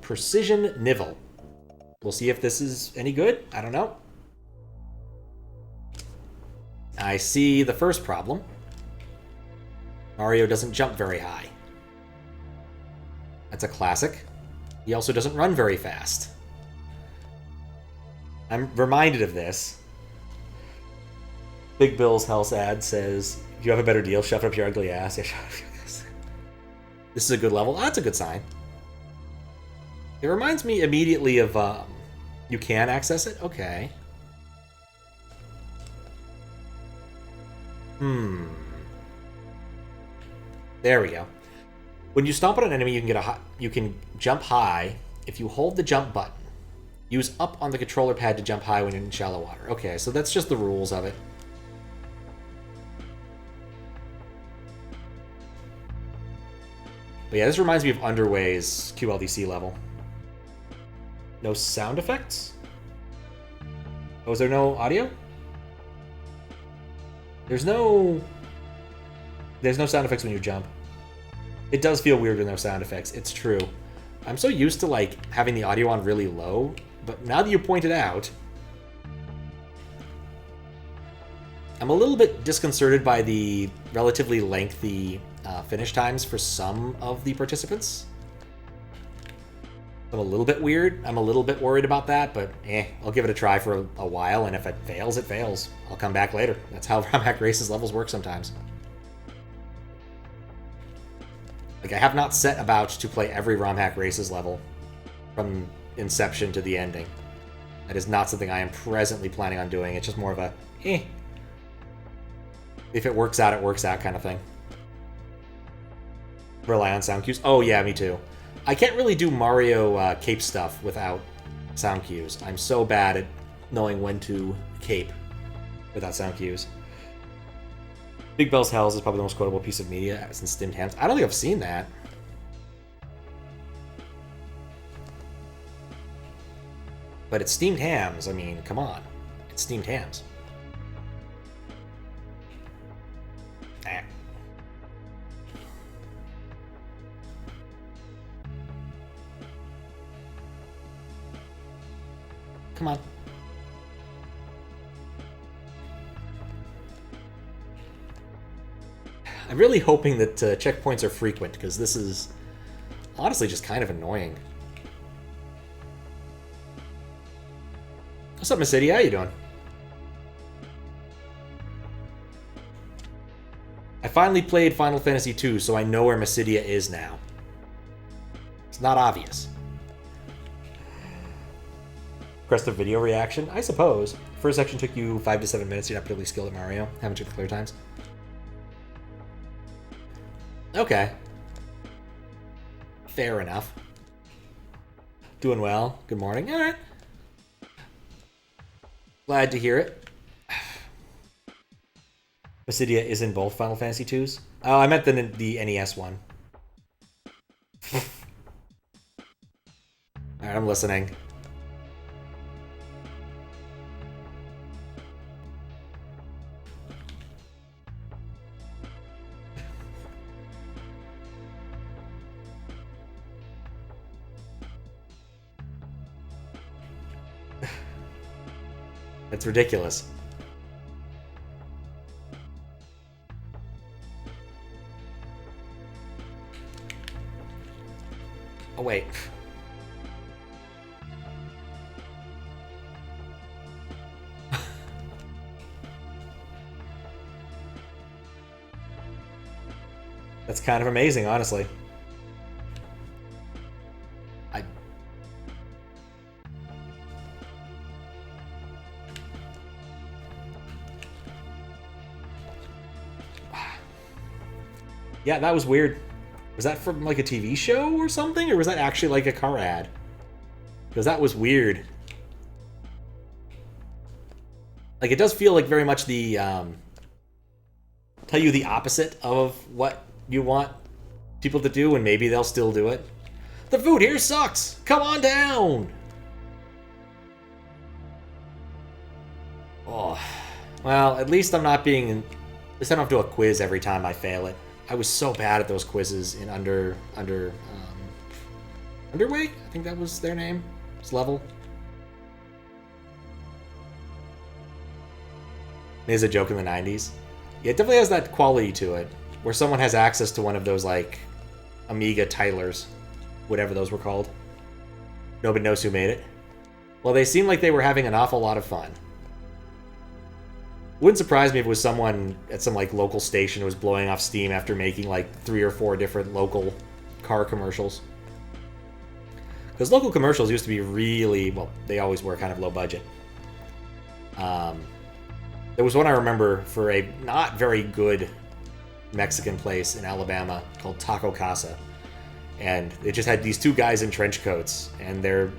Pricision Nivel. We'll see if this is any good. I don't know. I see the first problem. Mario doesn't jump very high. That's a classic. He also doesn't run very fast. I'm reminded of this. Big Bill's Health ad says, "You have a better deal, shove it up your ugly ass." Yeah, shove it up your ass. This is a good level. Oh, that's a good sign. It reminds me immediately of, you can access it? Okay. There we go. When you stomp on an enemy, you can jump high if you hold the jump button. Use up on the controller pad to jump high when in shallow water. Okay, so that's just the rules of it. But yeah, this reminds me of Underway's QLDC level. No sound effects? Oh, is there no audio? There's no sound effects when you jump. It does feel weird with no sound effects. It's true. I'm so used to, like, having the audio on really low, but now that you point it out, I'm a little bit disconcerted by the relatively lengthy finish times for some of the participants. I'm a little bit weird. I'm a little bit worried about that, but I'll give it a try for a while, and if it fails, it fails. I'll come back later. That's how Romhack Races levels work sometimes. Like, I have not set about to play every Romhack Races level from inception to the ending. That is not something I am presently planning on doing. It's just more of a, if it works out, it works out kind of thing. Rely on sound cues. Oh, yeah, me too. I can't really do Mario cape stuff without sound cues. I'm so bad at knowing when to cape without sound cues. Big Bell's Hells is probably the most quotable piece of media since Steamed Hams. I don't think I've seen that. But it's Steamed Hams. I mean, come on. It's Steamed Hams. Come on. I'm really hoping that checkpoints are frequent, because this is honestly just kind of annoying. What's up, Miss City? How you doing? I finally played Final Fantasy II, so I know where Mysidia is now. It's not obvious. Request a video reaction? I suppose. First section took you 5 to 7 minutes. You're not particularly skilled at Mario. Haven't checked the clear times. Okay. Fair enough. Doing well. Good morning. All right. Glad to hear it. Mysidia is in both Final Fantasy IIs. Oh, I meant the NES one. All right, I'm listening. It's ridiculous. Oh, wait. That's kind of amazing, honestly. Yeah, that was weird. Was that from, like, a TV show or something? Or was that actually, like, a car ad? Because that was weird. Like, it does feel like very much the, tell you the opposite of what you want people to do, and maybe they'll still do it. The food here sucks! Come on down! Oh. Well, at least I'm not being... At least I don't have to do a quiz every time I fail it. I was so bad at those quizzes in under Underway? I think that was their name. It's level. There's a joke in the 90s. Yeah, it definitely has that quality to it, where someone has access to one of those, like, Amiga titlers, whatever those were called. Nobody knows who made it. Well, they seemed like they were having an awful lot of fun. Wouldn't surprise me if it was someone at some, like, local station who was blowing off steam after making, like, 3 or 4 different local car commercials. Because local commercials used to be really, well, they always were kind of low budget. There was one I remember for a not very good Mexican place in Alabama called Taco Casa. And it just had these 2 guys in trench coats, and they're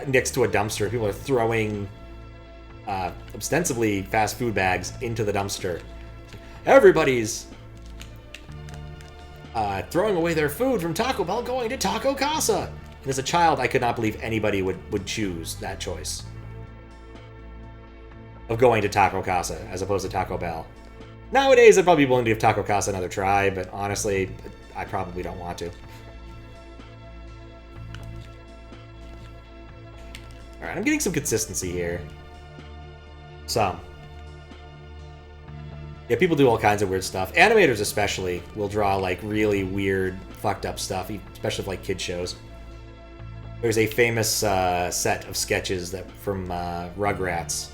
next to a dumpster. People are throwing ostensibly fast food bags into the dumpster. Everybody's throwing away their food from Taco Bell going to Taco Casa. And as a child, I could not believe anybody would choose that choice of going to Taco Casa as opposed to Taco Bell. Nowadays, I'd probably be willing to give Taco Casa another try, but honestly, I probably don't want to. Alright, I'm getting some consistency here. Some. Yeah, people do all kinds of weird stuff. Animators especially will draw, like, really weird, fucked up stuff, especially for, like, kid shows. There's a famous set of sketches that from Rugrats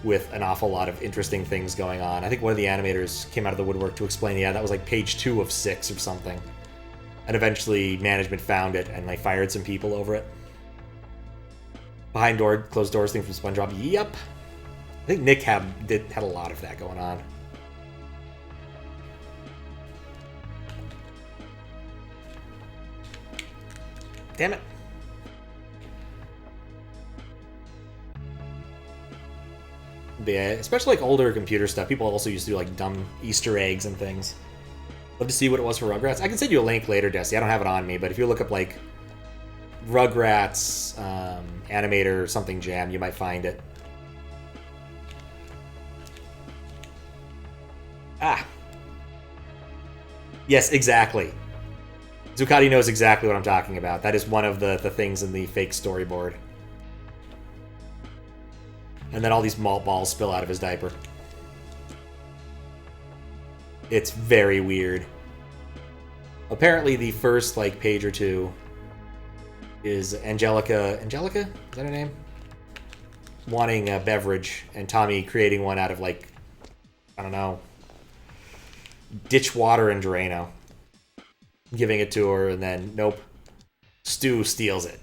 with an awful lot of interesting things going on. I think one of the animators came out of the woodwork to explain, yeah, that was like page 2 of 6 or something. And eventually management found it and they fired some people over it. Closed doors thing from SpongeBob. Yep. I think Nick had a lot of that going on. Damn it. But yeah, especially like older computer stuff. People also used to do like dumb Easter eggs and things. Love to see what it was for Rugrats. I can send you a link later, Desi. I don't have it on me, but if you look up like Rugrats animator something jam, you might find it. Ah. Yes, exactly. Zuccotti knows exactly what I'm talking about. That is one of the things in the fake storyboard. And then all these malt balls spill out of his diaper. It's very weird. Apparently the first, like, page or 2 is Angelica... Angelica? Is that her name? Wanting a beverage, and Tommy creating one out of, like, I don't know, ditch water and Drano. Giving it to her, and then, nope. Stu steals it.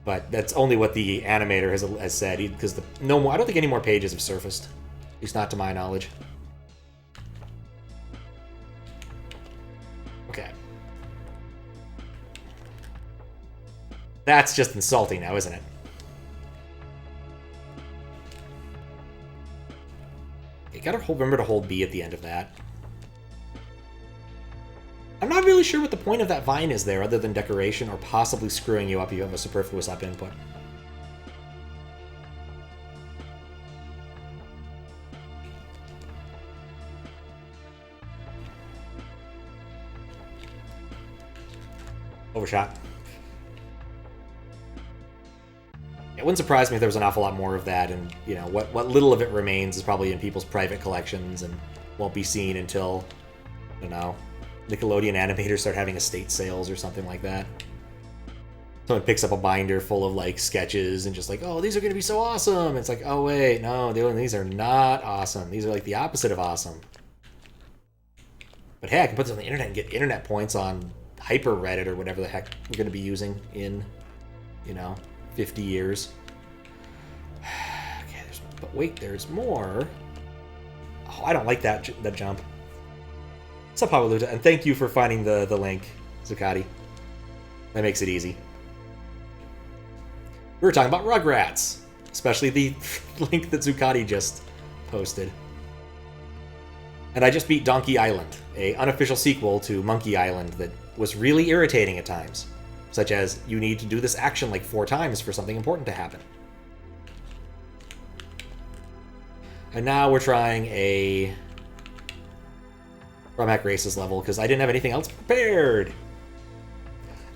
But that's only what the animator has said, because I don't think any more pages have surfaced. At least not to my knowledge. Okay. That's just insulting now, isn't it? You gotta remember to hold B at the end of that. I'm not really sure what the point of that vine is there, other than decoration, or possibly screwing you up if you have a superfluous up input. Overshot. It wouldn't surprise me if there was an awful lot more of that, and, you know, what little of it remains is probably in people's private collections and won't be seen until, I don't know, Nickelodeon animators start having estate sales or something like that. Someone picks up a binder full of, like, sketches and just like, oh, these are going to be so awesome. And it's like, oh, wait, no, these are not awesome. These are, like, the opposite of awesome. But hey, I can put this on the internet and get internet points on Hyper Reddit or whatever the heck we're going to be using in, you know, 50 years. Okay, but wait, there's more. Oh, I don't like that jump. What's up, Pawaluta? And thank you for finding the link, Zuccotti. That makes it easy. We were talking about Rugrats, especially the link that Zuccotti just posted. And I just beat Donkey Island, an unofficial sequel to Monkey Island that was really irritating at times, such as you need to do this action like 4 times for something important to happen. And now we're trying a Romhack Races level because I didn't have anything else prepared.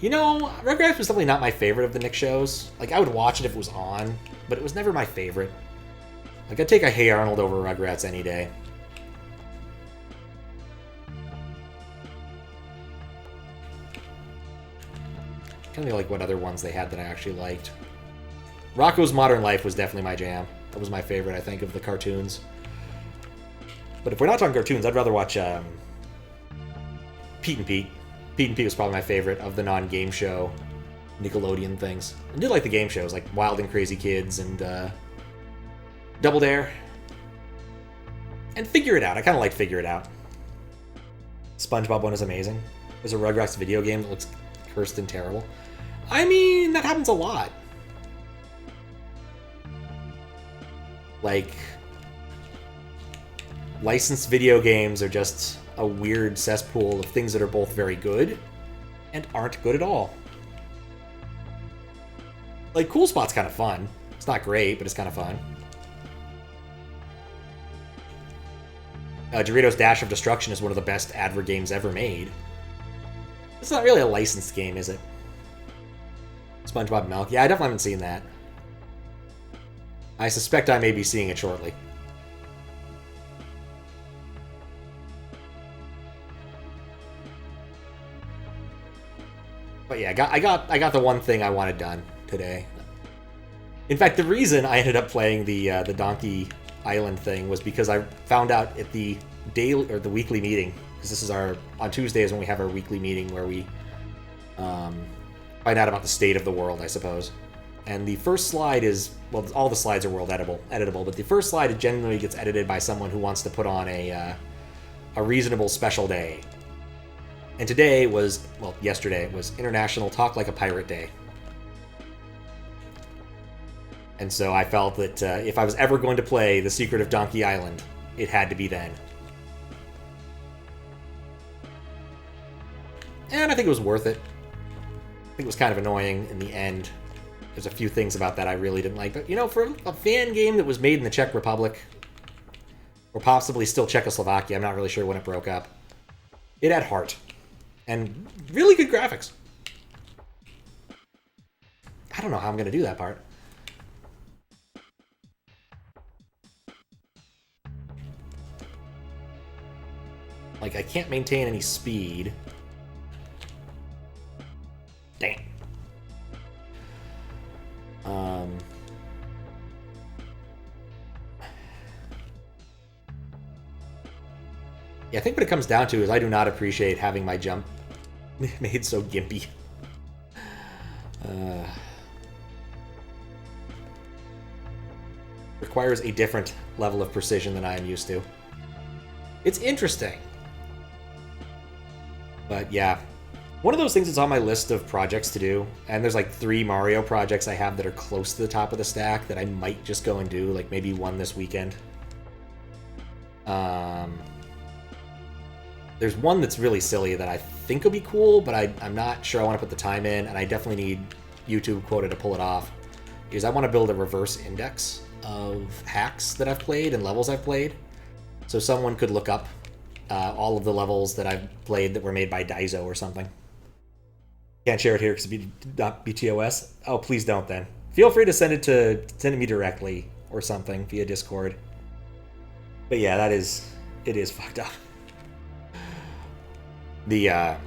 You know, Rugrats was definitely not my favorite of the Nick shows. Like, I would watch it if it was on, but it was never my favorite. Like, I'd take a Hey Arnold over Rugrats any day. Kind of like what other ones they had that I actually liked. Rocko's Modern Life was definitely my jam. That was my favorite, I think, of the cartoons. But if we're not talking cartoons, I'd rather watch Pete and Pete. Pete and Pete was probably my favorite of the non-game show Nickelodeon things. I did like the game shows, like Wild and Crazy Kids and Double Dare. And Figure It Out. I kind of liked Figure It Out. SpongeBob one is amazing. There's a Rugrats video game that looks cursed and terrible. I mean, that happens a lot. Like, licensed video games are just a weird cesspool of things that are both very good and aren't good at all. Like, Cool Spot's kind of fun. It's not great, but it's kind of fun. Doritos Dash of Destruction is one of the best advert games ever made. It's not really a licensed game, is it? SpongeBob Milk. Yeah, I definitely haven't seen that. I suspect I may be seeing it shortly. But yeah, I got the one thing I wanted done today. In fact, the reason I ended up playing the Donkey Island thing was because I found out at the daily or the weekly meeting, because this is on Tuesdays when we have our weekly meeting where we find out about the state of the world, I suppose. And the first slide is, well, all the slides are world editable, but the first slide generally gets edited by someone who wants to put on a reasonable special day. And today was, well, yesterday was International Talk Like a Pirate Day. And so I felt that if I was ever going to play The Secret of Donkey Island, it had to be then. And I think it was worth it. I think it was kind of annoying in the end. There's a few things about that I really didn't like. But, you know, for a fan game that was made in the Czech Republic, or possibly still Czechoslovakia, I'm not really sure when it broke up, it had heart. And really good graphics. I don't know how I'm going to do that part. Like, I can't maintain any speed. Dang. Yeah, I think what it comes down to is I do not appreciate having my jump made so gimpy. Requires a different level of precision than I am used to. It's interesting. But yeah, one of those things that's on my list of projects to do, and there's like 3 Mario projects I have that are close to the top of the stack that I might just go and do, like maybe one this weekend. There's one that's really silly that I think will be cool, but I'm not sure I want to put the time in, and I definitely need YouTube quota to pull it off. Is I want to build a reverse index of hacks that I've played and levels I've played. So someone could look up all of the levels that I've played that were made by Kaizo or something. Can't share it here because it's not BTOS. Oh, please don't then. Feel free to send it to me directly or something via Discord. But yeah, it is fucked up. The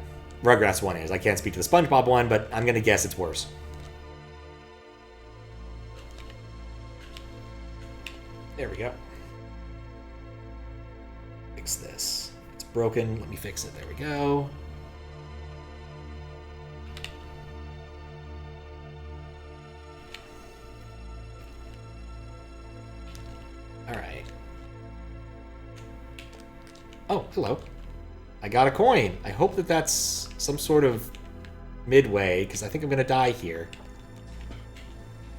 Rugrats one is. I can't speak to the SpongeBob one, but I'm gonna guess it's worse. There we go. Fix this. It's broken. Let me fix it. There we go. All right. Oh, hello. I got a coin. I hope that that's some sort of midway, because I think I'm going to die here.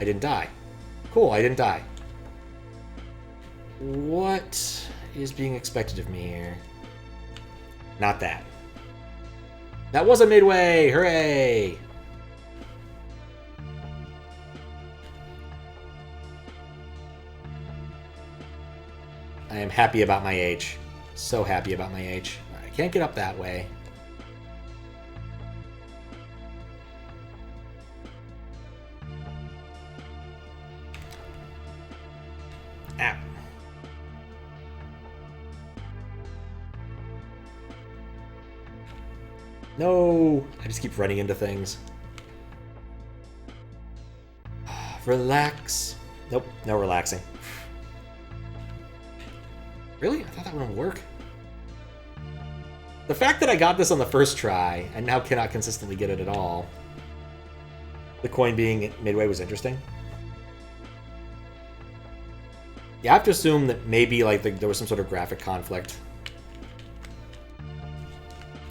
I didn't die. Cool, I didn't die. What is being expected of me here? Not that. That was a midway! Hooray! I am happy about my age. So happy about my age. Alright, can't get up that way. Ah. No! I just keep running into things. Relax. Nope, no relaxing. Really? I thought that wouldn't work. The fact that I got this on the first try, and now cannot consistently get it at all. The coin being midway was interesting. Yeah, I have to assume that maybe like there was some sort of graphic conflict.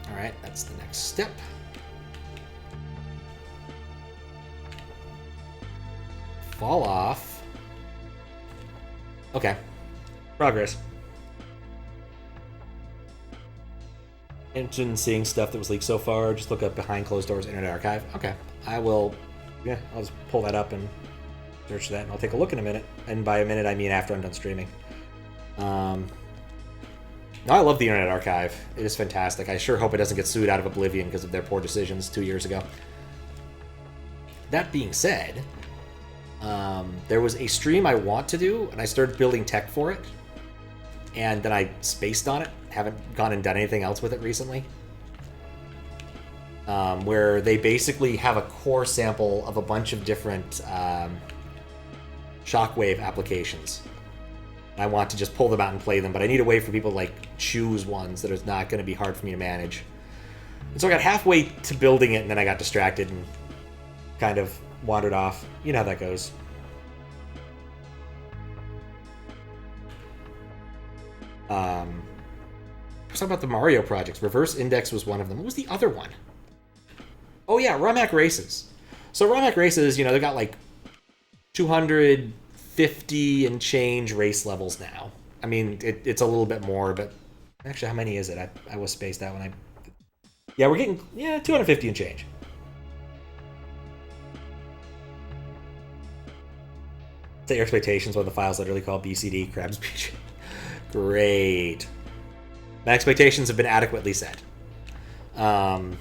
Alright, that's the next step. Fall off. Okay. Progress. Interested in seeing stuff that was leaked so far. Just look up behind closed doors Internet Archive. Okay. I will, yeah, I'll just pull that up and search that, and I'll take a look in a minute. And by a minute, I mean after I'm done streaming. No, I love the Internet Archive. It is fantastic. I sure hope it doesn't get sued out of oblivion because of their poor decisions 2 years ago. That being said, there was a stream I want to do, and I started building tech for it. And then I spaced on it. Haven't gone and done anything else with it recently. Where they basically have a core sample of a bunch of different shockwave applications. I want to just pull them out and play them, but I need a way for people to like choose ones that is not going to be hard for me to manage. And so I got halfway to building it, and then I got distracted and kind of wandered off. You know how that goes. Let's talk about the Mario projects. Reverse Index was one of them. What was the other one? Oh yeah, Romhack Races. So Romhack Races, you know, they got like 250 and change race levels now. I mean, it's a little bit more, but actually, how many is it? I was spaced out when yeah, we're getting 250 and change. Set your expectations when the file's literally called BCD Crabs Beach. Great. My expectations have been adequately set. So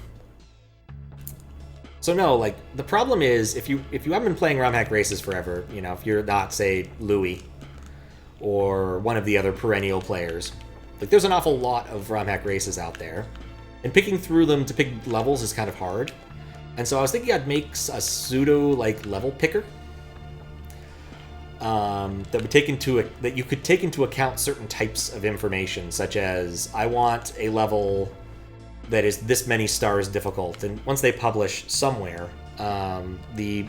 no, like the problem is if you haven't been playing Romhack Races forever, you know, if you're not say Louis or one of the other perennial players, like there's an awful lot of Romhack Races out there, and picking through them to pick levels is kind of hard. And so I was thinking I'd make a pseudo like level picker. That you could take into account certain types of information, such as I want a level that is this many stars difficult, and once they publish somewhere the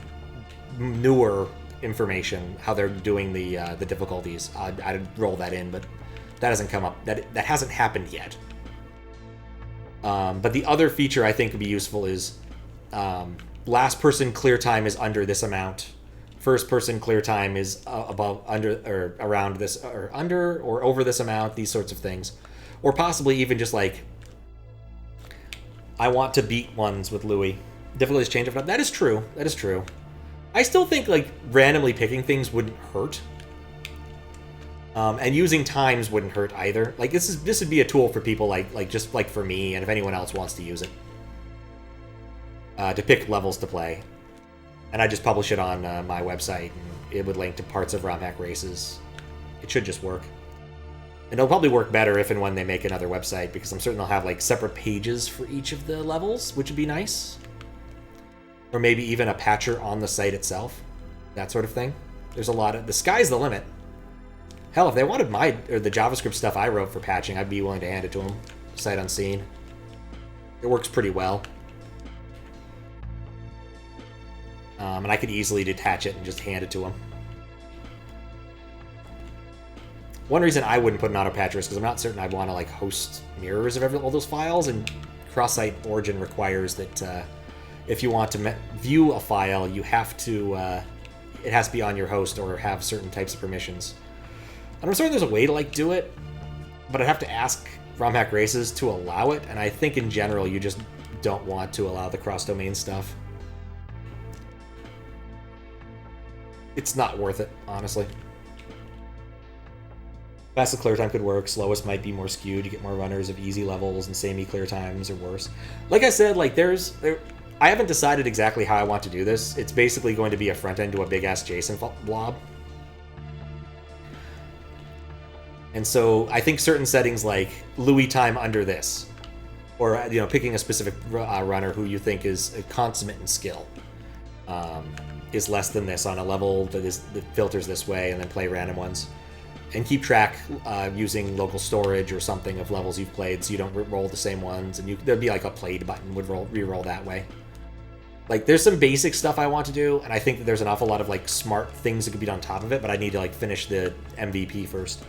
newer information, how they're doing the difficulties, I'd roll that in, but that hasn't come up. That hasn't happened yet. But the other feature I think would be useful is last person clear time is under this amount. First person clear time is above, under, or around this, or under, or over this amount, these sorts of things. Or possibly even just like, I want to beat ones with Louis. Difficulties change up. That is true. That is true. I still think like randomly picking things wouldn't hurt. And using times wouldn't hurt either. Like this would be a tool for people like just like for me, and if anyone else wants to use it. To pick levels to play. And I just publish it on my website, and it would link to parts of Romhack Races. It should just work. And it'll probably work better if and when they make another website, because I'm certain they'll have like separate pages for each of the levels, which would be nice. Or maybe even a patcher on the site itself. That sort of thing. There's a lot of... The sky's the limit. Hell, if they wanted the JavaScript stuff I wrote for patching, I'd be willing to hand it to them. Sight unseen. It works pretty well. And I could easily detach it and just hand it to them. One reason I wouldn't put an auto patcher is because I'm not certain I'd want to like host mirrors of all those files, and cross-site origin requires that if you want to view a file, you have to it has to be on your host or have certain types of permissions. And I'm certain there's a way to like do it, but I'd have to ask Romhack Races to allow it, and I think in general you just don't want to allow the cross-domain stuff. It's not worth it, honestly. Fastest clear time could work. Slowest might be more skewed. You get more runners of easy levels and samey clear times or worse. Like I said, like I haven't decided exactly how I want to do this. It's basically going to be a front end to a big ass JSON blob. And so I think certain settings like Louis time under this, or picking a specific runner who you think is a consummate in skill, is less than this on a level that filters this way, and then play random ones. And keep track using local storage or something of levels you've played, so you don't roll the same ones. And there'd be like a played button would re-roll that way. Like, there's some basic stuff I want to do, and I think that there's an awful lot of like smart things that could be done on top of it. But I need to like finish the MVP first.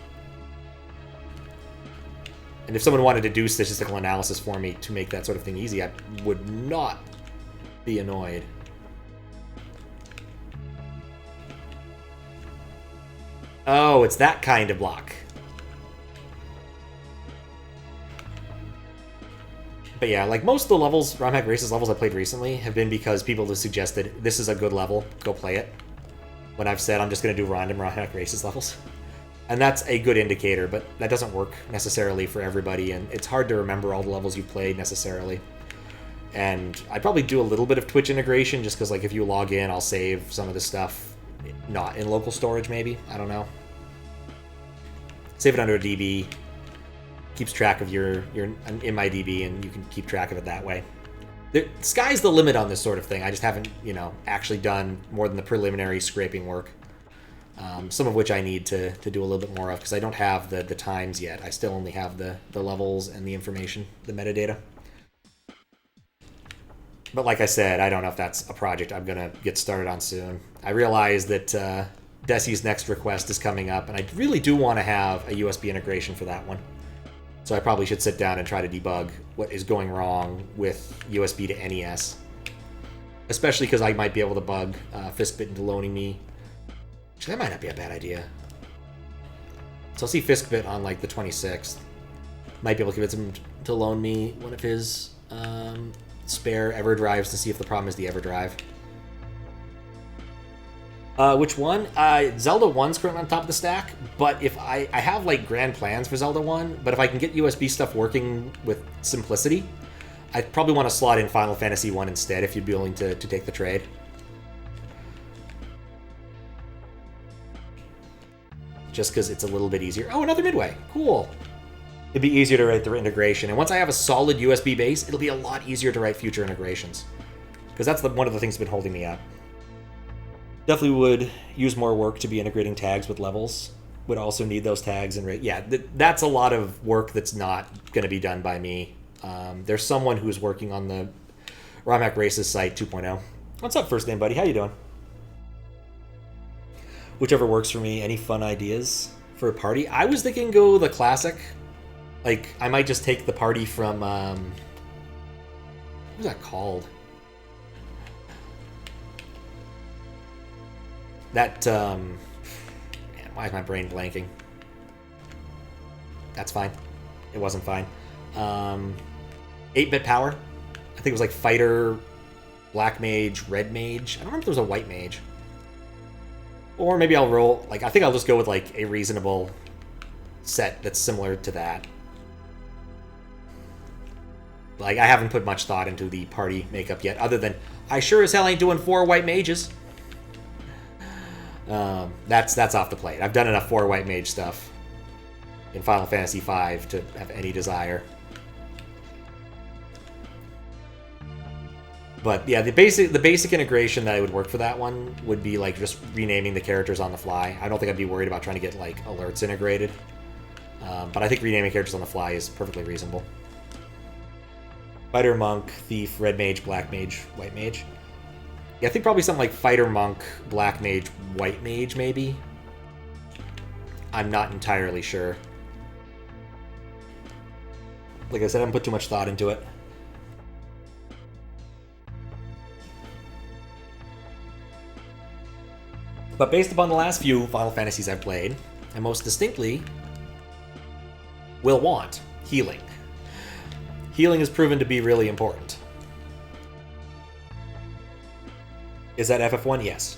And if someone wanted to do statistical analysis for me to make that sort of thing easy, I would not be annoyed. Oh, it's that kind of block. But yeah, like most of the levels, Romhack Races levels I played recently have been because people have suggested, this is a good level, go play it. When I've said I'm just going to do random Romhack Races levels. And that's a good indicator, but that doesn't work necessarily for everybody, and it's hard to remember all the levels you've played necessarily. And I'd probably do a little bit of Twitch integration, just because like if you log in, I'll save some of the stuff not in local storage maybe, I don't know. Save it under a DB, keeps track of your in my DB, and you can keep track of it that way. The sky's the limit on this sort of thing. I just haven't, actually done more than the preliminary scraping work. Some of which I need to do a little bit more of, because I don't have the times yet. I still only have the levels and the information, the metadata. But like I said, I don't know if that's a project I'm going to get started on soon. I realize that Desi's next request is coming up, and I really do want to have a USB integration for that one. So I probably should sit down and try to debug what is going wrong with USB to NES. Especially because I might be able to bug Fiskbit into loaning me. That might not be a bad idea. So I'll see Fiskbit on like the 26th. Might be able to convince him to loan me one of his spare EverDrives to see if the problem is the EverDrive. Which one? Zelda 1's currently on top of the stack, but if I have like grand plans for Zelda 1, but if I can get USB stuff working with simplicity, I probably want to slot in Final Fantasy 1 instead if you'd be willing to take the trade. Just because it's a little bit easier. Oh, another Midway. Cool. It'd be easier to write the integration. And once I have a solid USB base, it'll be a lot easier to write future integrations. Because that's one of the things that's been holding me up. Definitely would use more work to be integrating tags with levels. Would also need those tags. And yeah, that's a lot of work that's not going to be done by me. There's someone who's working on the Romhack Races site 2.0. What's up, first name buddy? How you doing? Whichever works for me. Any fun ideas for a party? I was thinking go the classic. Like, I might just take the party from, what was that called? That, man, why is my brain blanking? That's fine. It wasn't fine. 8-bit power. I think it was like fighter, black mage, red mage. I don't remember if there was a white mage. Or maybe I'll roll, like, I think I'll just go with, like, a reasonable set that's similar to that. Like, I haven't put much thought into the party makeup yet, other than, I sure as hell ain't doing 4 white mages. That's off the plate. I've done enough 4 white mage stuff in Final Fantasy V to have any desire. But yeah, the basic integration that I would work for that one would be like just renaming the characters on the fly. I don't think I'd be worried about trying to get like alerts integrated. But I think renaming characters on the fly is perfectly reasonable. Fighter, Monk, Thief, Red Mage, Black Mage, White Mage. Yeah, I think probably something like Fighter, Monk, Black Mage, White Mage, maybe. I'm not entirely sure. Like I said, I haven't put too much thought into it. But based upon the last few Final Fantasies I've played, and most distinctly, will want healing. Healing has proven to be really important. Is that FF1? Yes.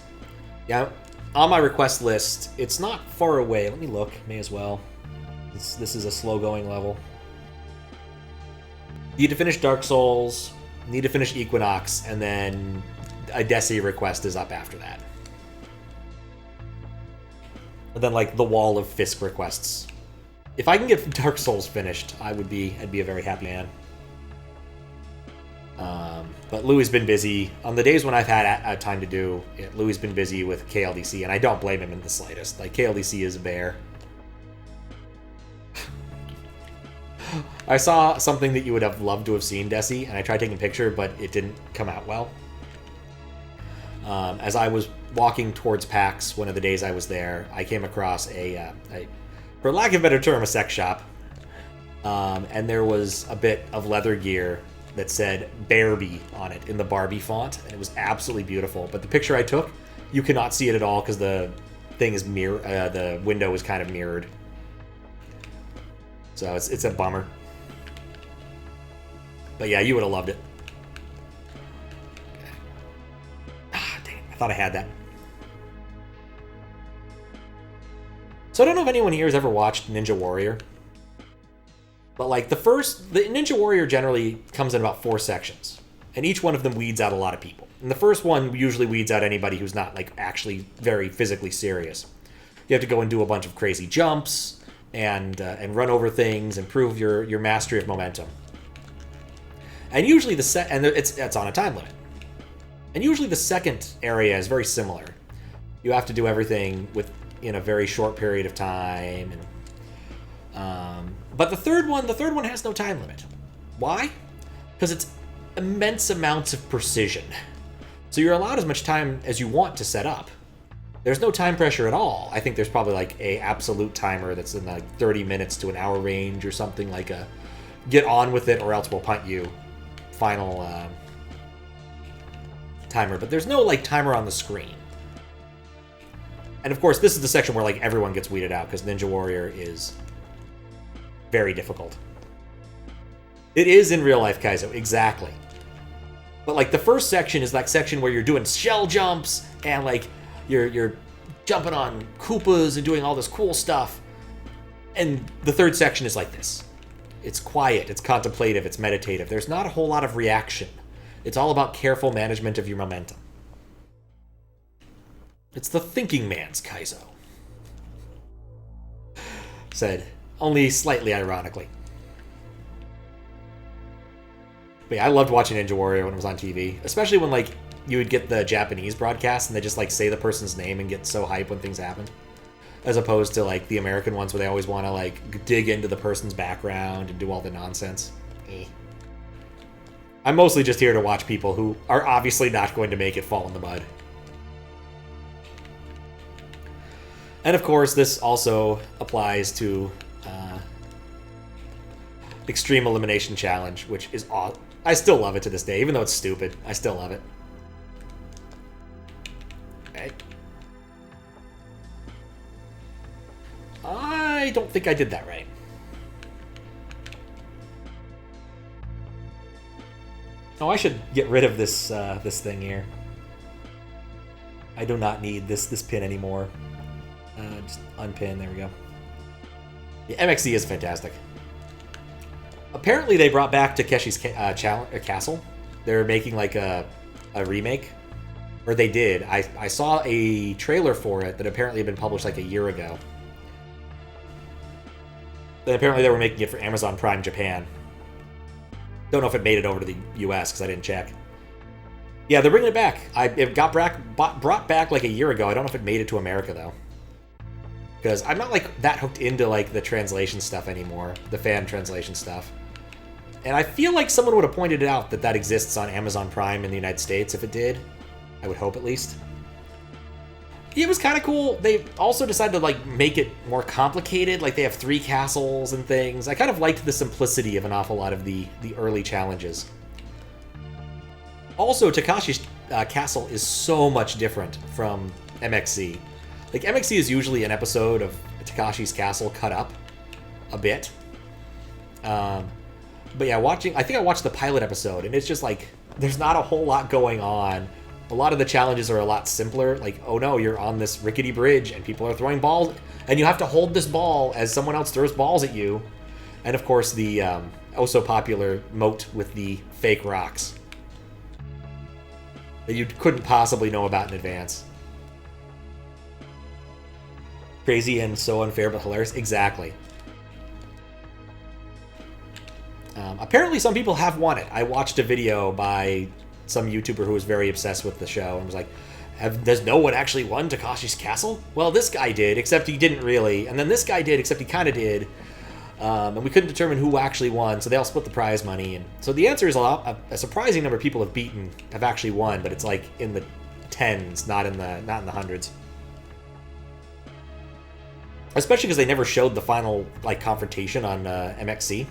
Yeah, on my request list, it's not far away. Let me look, may as well. this is a slow-going level. Need to finish Dark Souls, need to finish Equinox, and then a Desi request is up after that. And then, like, the wall of Fisk requests. If I can get Dark Souls finished, I'd be a very happy man. But Louie's been busy. On the days when I've had time to do it, Louie's been busy with KLDC, and I don't blame him in the slightest. Like, KLDC is a bear. I saw something that you would have loved to have seen, Desi, and I tried taking a picture, but it didn't come out well. As I was walking towards PAX one of the days I was there, I came across a for lack of a better term, a sex shop. And there was a bit of leather gear that said Barbie on it in the Barbie font, and it was absolutely beautiful. But the picture I took, you cannot see it at all because the thing is the window is kind of mirrored. So it's a bummer. But yeah, you would have loved it. Ah, dang it. I thought I had that. So I don't know if anyone here has ever watched Ninja Warrior. But like the Ninja Warrior generally comes in about 4 sections. And each one of them weeds out a lot of people. And the first one usually weeds out anybody who's not like actually very physically serious. You have to go and do a bunch of crazy jumps and run over things and prove your mastery of momentum. And usually it's on a time limit. And usually the second area is very similar. You have to do everything in a very short period of time. But the third one has no time limit. Why? Because it's immense amounts of precision. So you're allowed as much time as you want to set up. There's no time pressure at all. I think there's probably like a absolute timer that's in like 30 minutes to an hour range or something, like a get on with it or else we'll punt you final timer. But there's no like timer on the screen. And of course, this is the section where like everyone gets weeded out because Ninja Warrior is very difficult. It is in real life, Kaizo, exactly. But like the first section is that section where you're doing shell jumps and like you're jumping on Koopas and doing all this cool stuff. And the third section is like this. It's quiet, it's contemplative, it's meditative. There's not a whole lot of reaction. It's all about careful management of your momentum. It's the thinking man's Kaizo. Said, only slightly ironically. But yeah, I loved watching Ninja Warrior when it was on TV. Especially when like you would get the Japanese broadcast and they just like say the person's name and get so hype when things happen. As opposed to like the American ones where they always want to like dig into the person's background and do all the nonsense. I'm mostly just here to watch people who are obviously not going to make it fall in the mud. And of course, this also applies to Extreme Elimination Challenge, which is awesome. I still love it to this day, even though it's stupid. I still love it. Okay. I don't think I did that right. Oh, I should get rid of this this thing here. I do not need this pin anymore. Just unpin. There we go. The MXC is fantastic. Apparently, they brought back Takeshi's Castle. They're making like a remake, or they did. I saw a trailer for it that apparently had been published like a year ago. Then apparently they were making it for Amazon Prime Japan. Don't know if it made it over to the US because I didn't check. Yeah, they're bringing it back. It got brought back like a year ago. I don't know if it made it to America though. Because I'm not like that hooked into like the translation stuff anymore, the fan translation stuff. And I feel like someone would have pointed out that exists on Amazon Prime in the United States if it did. I would hope at least. It was kind of cool. They also decided to like make it more complicated. Like they have 3 castles and things. I kind of liked the simplicity of an awful lot of the early challenges. Also, Takeshi's Castle is so much different from MXC. Like, MXC is usually an episode of Takeshi's Castle cut up a bit. But yeah, I think I watched the pilot episode, and it's just like, there's not a whole lot going on. A lot of the challenges are a lot simpler. Like, oh no, you're on this rickety bridge, and people are throwing balls. And you have to hold this ball as someone else throws balls at you. And of course, the also popular moat with the fake rocks that you couldn't possibly know about in advance. Crazy and so unfair, but hilarious. Exactly. Apparently, some people have won it. I watched a video by some YouTuber who was very obsessed with the show and was like, does no one actually won Takashi's Castle? Well, this guy did, except he didn't really. And then this guy did, except he kind of did. And we couldn't determine who actually won, so they all split the prize money. And so the answer is a surprising number of people have actually won, but it's like in the tens, not in the hundreds. Especially because they never showed the final like confrontation on MXC,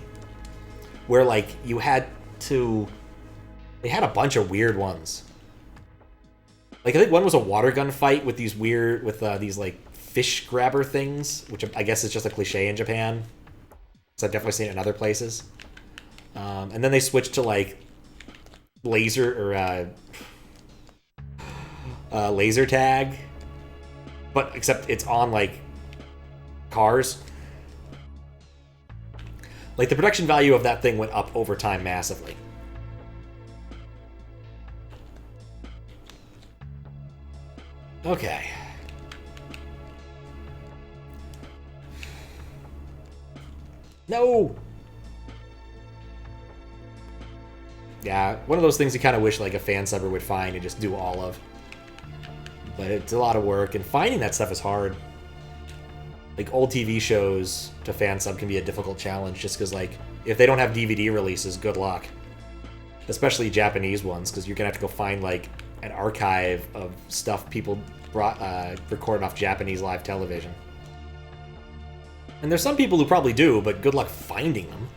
where like you had to. They had a bunch of weird ones. Like I think one was a water gun fight with these weird these like fish grabber things, which I guess is just a cliche in Japan. So I've definitely seen it in other places. And then they switched to like laser tag, but except it's on like cars. Like the production value of that thing went up over time massively. Okay. No! Yeah, one of those things you kind of wish like a fan subber would find and just do all of. But it's a lot of work, and finding that stuff is hard. Like, old TV shows to fan sub can be a difficult challenge, just because, like, if they don't have DVD releases, good luck. Especially Japanese ones, because you're going to have to go find, like, an archive of stuff people recorded off Japanese live television. And there's some people who probably do, but good luck finding them.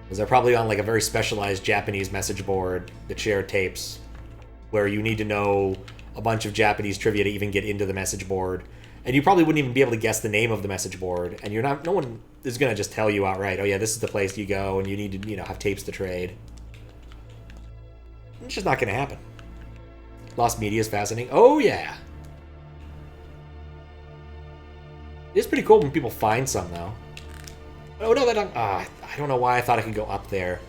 Because they're probably on, like, a very specialized Japanese message board that share tapes, where you need to know a bunch of Japanese trivia to even get into the message board. And you probably wouldn't even be able to guess the name of the message board. And no one is going to just tell you outright, oh yeah, this is the place you go, and you need to, have tapes to trade. It's just not going to happen. Lost media is fascinating. Oh yeah. It is pretty cool when people find some, though. Oh no, I don't know why I thought I could go up there.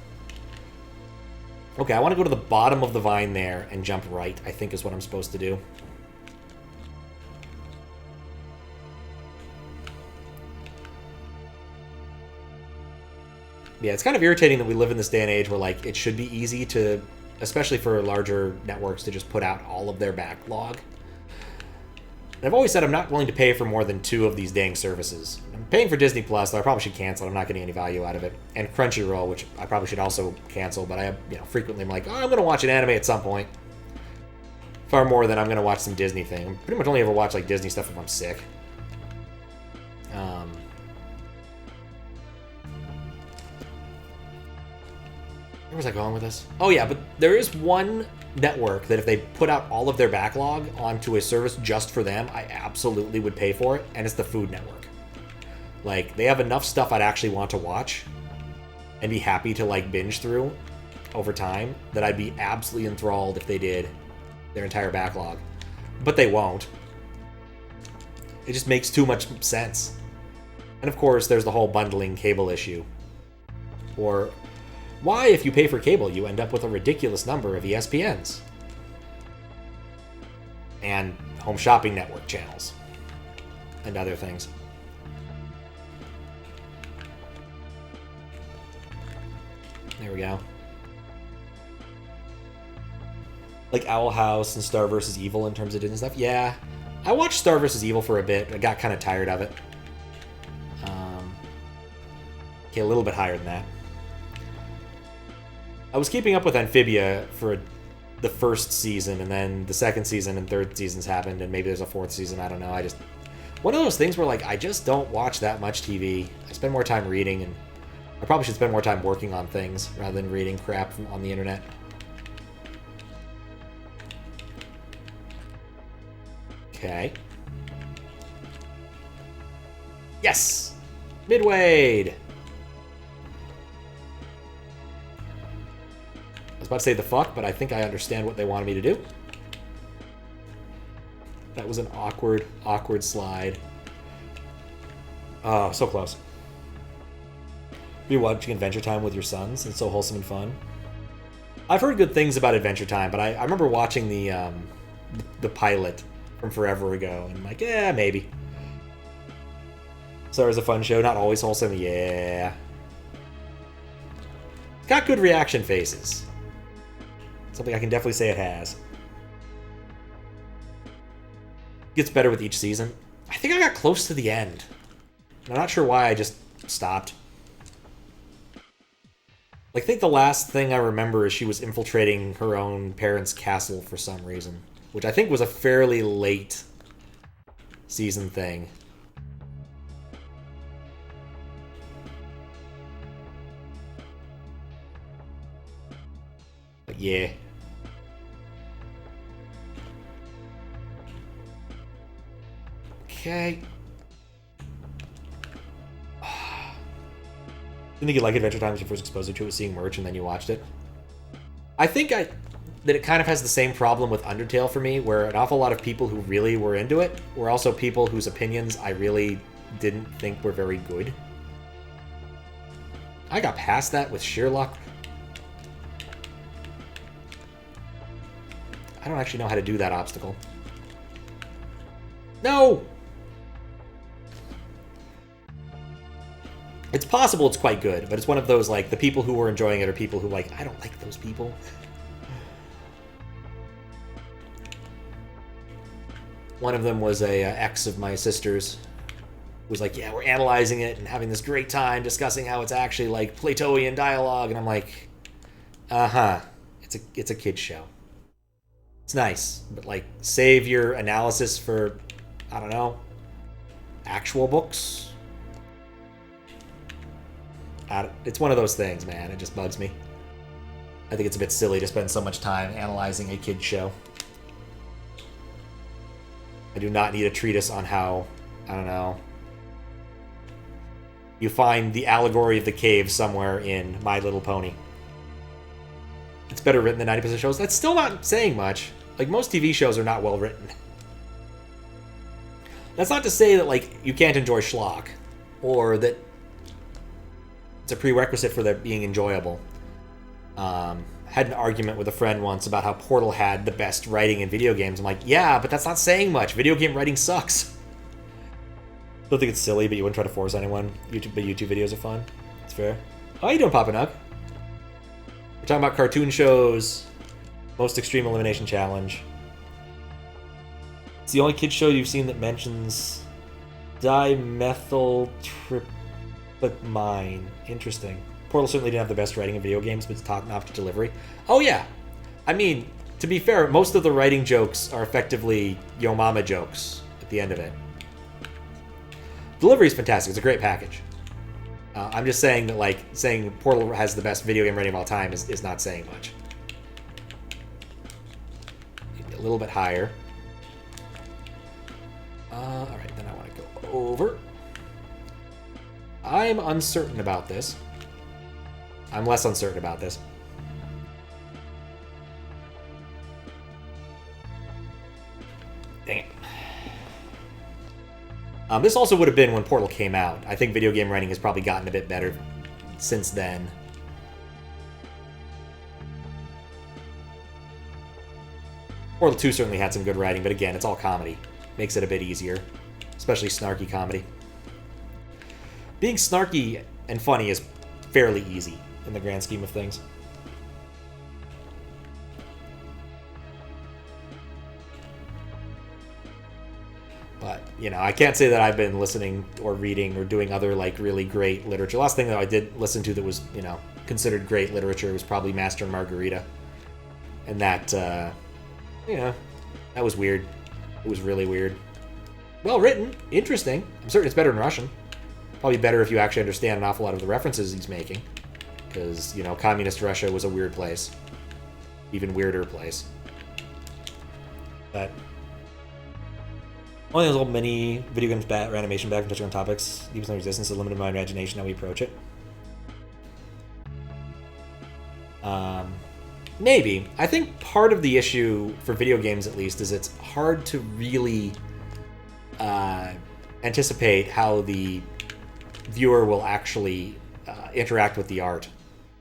Okay, I want to go to the bottom of the vine there and jump right, I think is what I'm supposed to do. Yeah, it's kind of irritating that we live in this day and age where, like, it should be easy to, especially for larger networks, to just put out all of their backlog. And I've always said I'm not willing to pay for more than 2 of these dang services. I'm paying for Disney Plus, though I probably should cancel it. I'm not getting any value out of it. And Crunchyroll, which I probably should also cancel, but I, frequently I'm like, oh, I'm going to watch an anime at some point. Far more than I'm going to watch some Disney thing. I pretty much only ever watch, like, Disney stuff if I'm sick. Where was I going with this? Oh yeah, but there is one network that if they put out all of their backlog onto a service just for them, I absolutely would pay for it, and it's the Food Network. Like, they have enough stuff I'd actually want to watch and be happy to, like, binge through over time that I'd be absolutely enthralled if they did their entire backlog. But they won't. It just makes too much sense. And of course, there's the whole bundling cable issue. Or why, if you pay for cable, you end up with a ridiculous number of ESPNs and home shopping network channels and other things. There we go. Like Owl House and Star vs. Evil in terms of Disney stuff. Yeah, I watched Star vs. Evil for a bit. I got kind of tired of it. Okay, a little bit higher than that. I was keeping up with Amphibia for the first season, and then the second season and third seasons happened, and maybe there's a fourth season, I don't know. One of those things where, like, I just don't watch that much TV. I spend more time reading, and I probably should spend more time working on things rather than reading crap on the internet. Okay. Yes! Midway! I was about to say the fuck, but I think I understand what they wanted me to do. That was an awkward, awkward slide. Oh, so close. You're watching Adventure Time with your sons. It's so wholesome and fun. I've heard good things about Adventure Time, but I remember watching the pilot from forever ago, and I'm like, yeah, maybe. So it was a fun show, not always wholesome, yeah. Got good reaction faces. Something I can definitely say it has. Gets better with each season. I think I got close to the end. I'm not sure why I just stopped. Like, I think the last thing I remember is she was infiltrating her own parents' castle for some reason, which I think was a fairly late season thing. But yeah. Okay. Didn't think you like Adventure Time when you first exposed to it, seeing merch, and then you watched it? I think that it kind of has the same problem with Undertale for me, where an awful lot of people who really were into it were also people whose opinions I really didn't think were very good. I got past that with sheer luck. I don't actually know how to do that obstacle. No! It's possible it's quite good, but it's one of those, like, the people who were enjoying it are people who, like, I don't like those people. One of them was a ex of my sister's, who was like, yeah, we're analyzing it and having this great time discussing how it's actually, like, Platoian dialogue, and I'm like, uh-huh, it's a kid's show. It's nice, but, like, save your analysis for, I don't know, actual books? It's one of those things, man. It just bugs me. I think it's a bit silly to spend so much time analyzing a kid's show. I do not need a treatise on how, I don't know, you find the allegory of the cave somewhere in My Little Pony. It's better written than 90% of shows. That's still not saying much. Like, most TV shows are not well written. That's not to say that, like, you can't enjoy schlock, or that it's a prerequisite for that being enjoyable. Had an argument with a friend once about how Portal had the best writing in video games. I'm like, yeah, but that's not saying much. Video game writing sucks. Don't think it's silly, but you wouldn't try to force anyone. But YouTube videos are fun. It's fair. How you doing, Papa Nug? We're talking about cartoon shows. Most Extreme Elimination Challenge. It's the only kids show you've seen that mentions dimethyltryptamine. Interesting. Portal certainly didn't have the best writing in video games, but it's top-notch delivery. Oh, yeah. I mean, to be fair, most of the writing jokes are effectively Yo Mama jokes at the end of it. Delivery is fantastic. It's a great package. I'm just saying that, like, saying Portal has the best video game writing of all time is not saying much. Maybe a little bit higher. Alright, then I want to go over. I'm uncertain about this. I'm less uncertain about this. Dang it. This also would have been when Portal came out. I think video game writing has probably gotten a bit better since then. Portal 2 certainly had some good writing, but again, it's all comedy. Makes it a bit easier, especially snarky comedy. Being snarky and funny is fairly easy in the grand scheme of things. But, you know, I can't say that I've been listening or reading or doing other, like, really great literature. Last thing that I did listen to that was, you know, considered great literature was probably Master and Margarita. And that, you know, that was weird. It was really weird. Well written, interesting. I'm certain it's better in Russian. Probably better if you actually understand an awful lot of the references he's making. Because, you know, communist Russia was a weird place. Even weirder place. But only those old mini video games animation back from touching on topics. Deeps no resistance, a limited my imagination how we approach it. Maybe. I think part of the issue, for video games at least, is it's hard to really anticipate how the viewer will actually interact with the art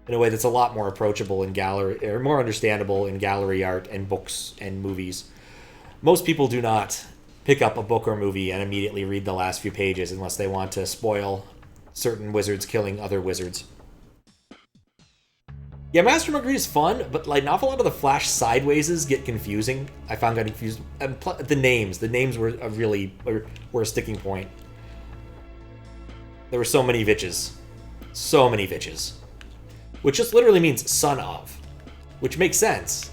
in a way that's a lot more approachable in gallery, or more understandable in gallery art and books and movies. Most people do not pick up a book or movie and immediately read the last few pages unless they want to spoil certain wizards killing other wizards. Yeah, Master Margarita is fun, but like an awful lot of the flash sidewayses get confusing. I found that confused. And the names were a sticking point. There were so many Vitches, which just literally means son of, which makes sense.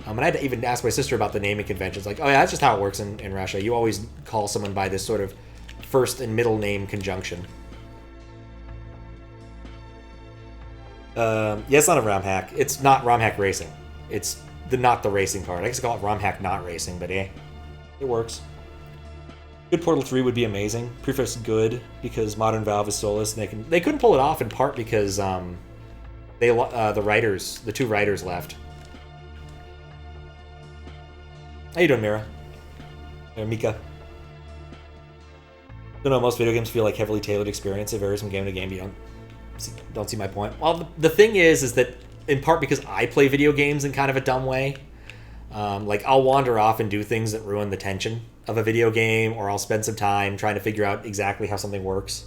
And I had to even ask my sister about the naming conventions. Like, oh yeah, that's just how it works in Russia. You always call someone by this sort of first and middle name conjunction. Yeah, it's not a Romhack. It's not Romhack Racing. It's not the racing part. I guess I call it Romhack not racing, but it works. Good Portal 3 would be amazing. Preface good because Modern Valve is soulless, and they couldn't pull it off in part because the two writers left. How you doing, Mira? Mika. Don't know, most video games feel like heavily tailored experience. It varies from game to game. You don't see my point. Well, the thing is that in part because I play video games in kind of a dumb way. Like, I'll wander off and do things that ruin the tension of a video game, or I'll spend some time trying to figure out exactly how something works.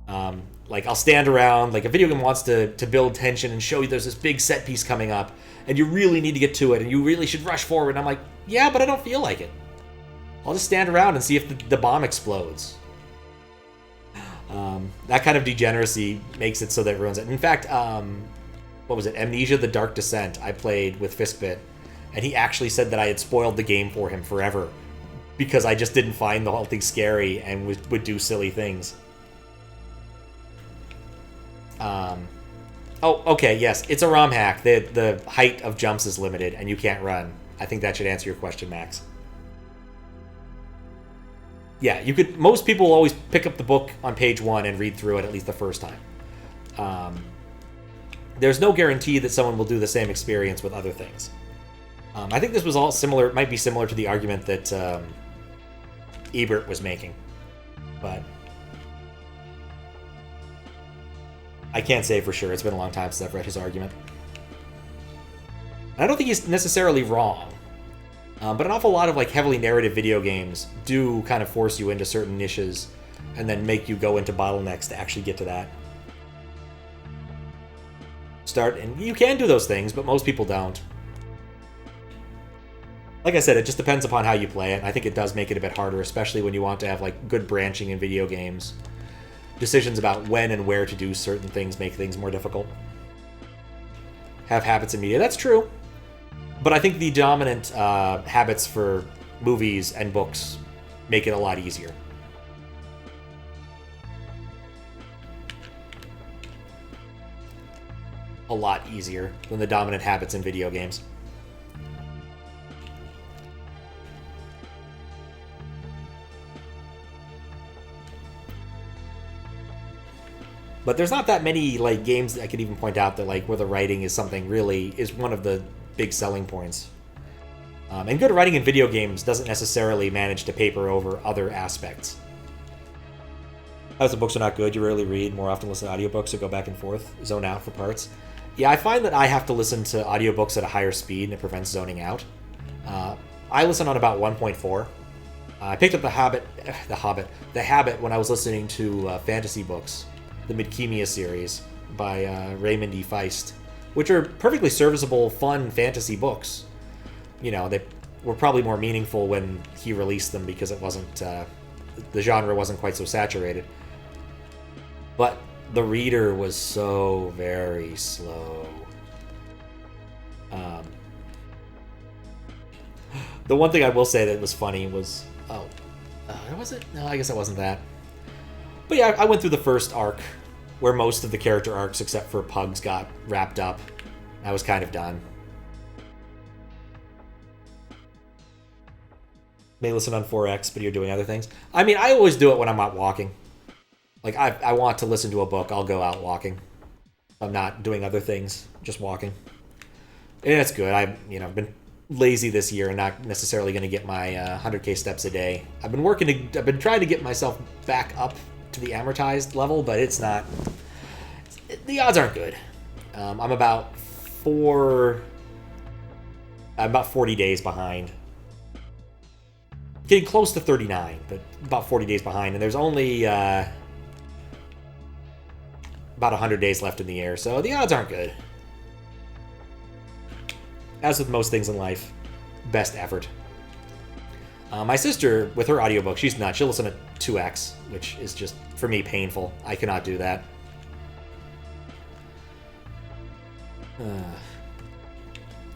Like, I'll stand around, like, a video game wants to build tension and show you there's this big set piece coming up, and you really need to get to it, and you really should rush forward. And I'm like, yeah, but I don't feel like it. I'll just stand around and see if the bomb explodes. That kind of degeneracy makes it so that it ruins it. In fact, what was it? Amnesia: The Dark Descent. I played with Fiskbit, and he actually said that I had spoiled the game for him forever because I just didn't find the whole thing scary and would do silly things. Oh, okay, yes, it's a ROM hack. The height of jumps is limited, and you can't run. I think that should answer your question, Max. Yeah, you could. Most people will always pick up the book on page 1 and read through it at least the first time. There's no guarantee that someone will do the same experience with other things. I think this was all similar. It might be similar to the argument that Ebert was making, but I can't say for sure. It's been a long time since I've read his argument. And I don't think he's necessarily wrong. But an awful lot of like heavily narrative video games do kind of force you into certain niches and then make you go into bottlenecks to actually get to that. And you can do those things, but most people don't. Like I said, it just depends upon how you play it, and I think it does make it a bit harder, especially when you want to have like good branching in video games. Decisions about when and where to do certain things make things more difficult. Have habits in media, that's true. But I think the dominant habits for movies and books make it a lot easier. A lot easier than the dominant habits in video games. But there's not that many like games that I could even point out that like where the writing is something really is one of the big selling points. And good writing in video games doesn't necessarily manage to paper over other aspects. As the books are not good, you rarely read, more often listen to audiobooks or go back and forth, zone out for parts. Yeah, I find that I have to listen to audiobooks at a higher speed and it prevents zoning out. I listen on about 1.4. I picked up the habit when I was listening to fantasy books, the Midkemia series by Raymond E. Feist, which are perfectly serviceable, fun fantasy books. You know, they were probably more meaningful when he released them because it wasn't, the genre wasn't quite so saturated. But the reader was so very slow. The one thing I will say that was funny was, was it? No, I guess it wasn't that. But yeah, I went through the first arc where most of the character arcs except for Pugs got wrapped up. I was kind of done. May listen on 4X, but you're doing other things. I mean, I always do it when I'm out walking. Like, I want to listen to a book, I'll go out walking. I'm not doing other things, just walking. And it's good. I've been lazy this year and not necessarily going to get my 100K steps a day. I've been trying to get myself back up to the amortized level, but it's not. The odds aren't good. I'm about 40 days behind. Getting close to 39, but about 40 days behind, and there's only about 100 days left in the year, so the odds aren't good. As with most things in life, best effort. My sister, with her audiobook, she's nuts. She'll listen to 2x, which is just, for me, painful. I cannot do that.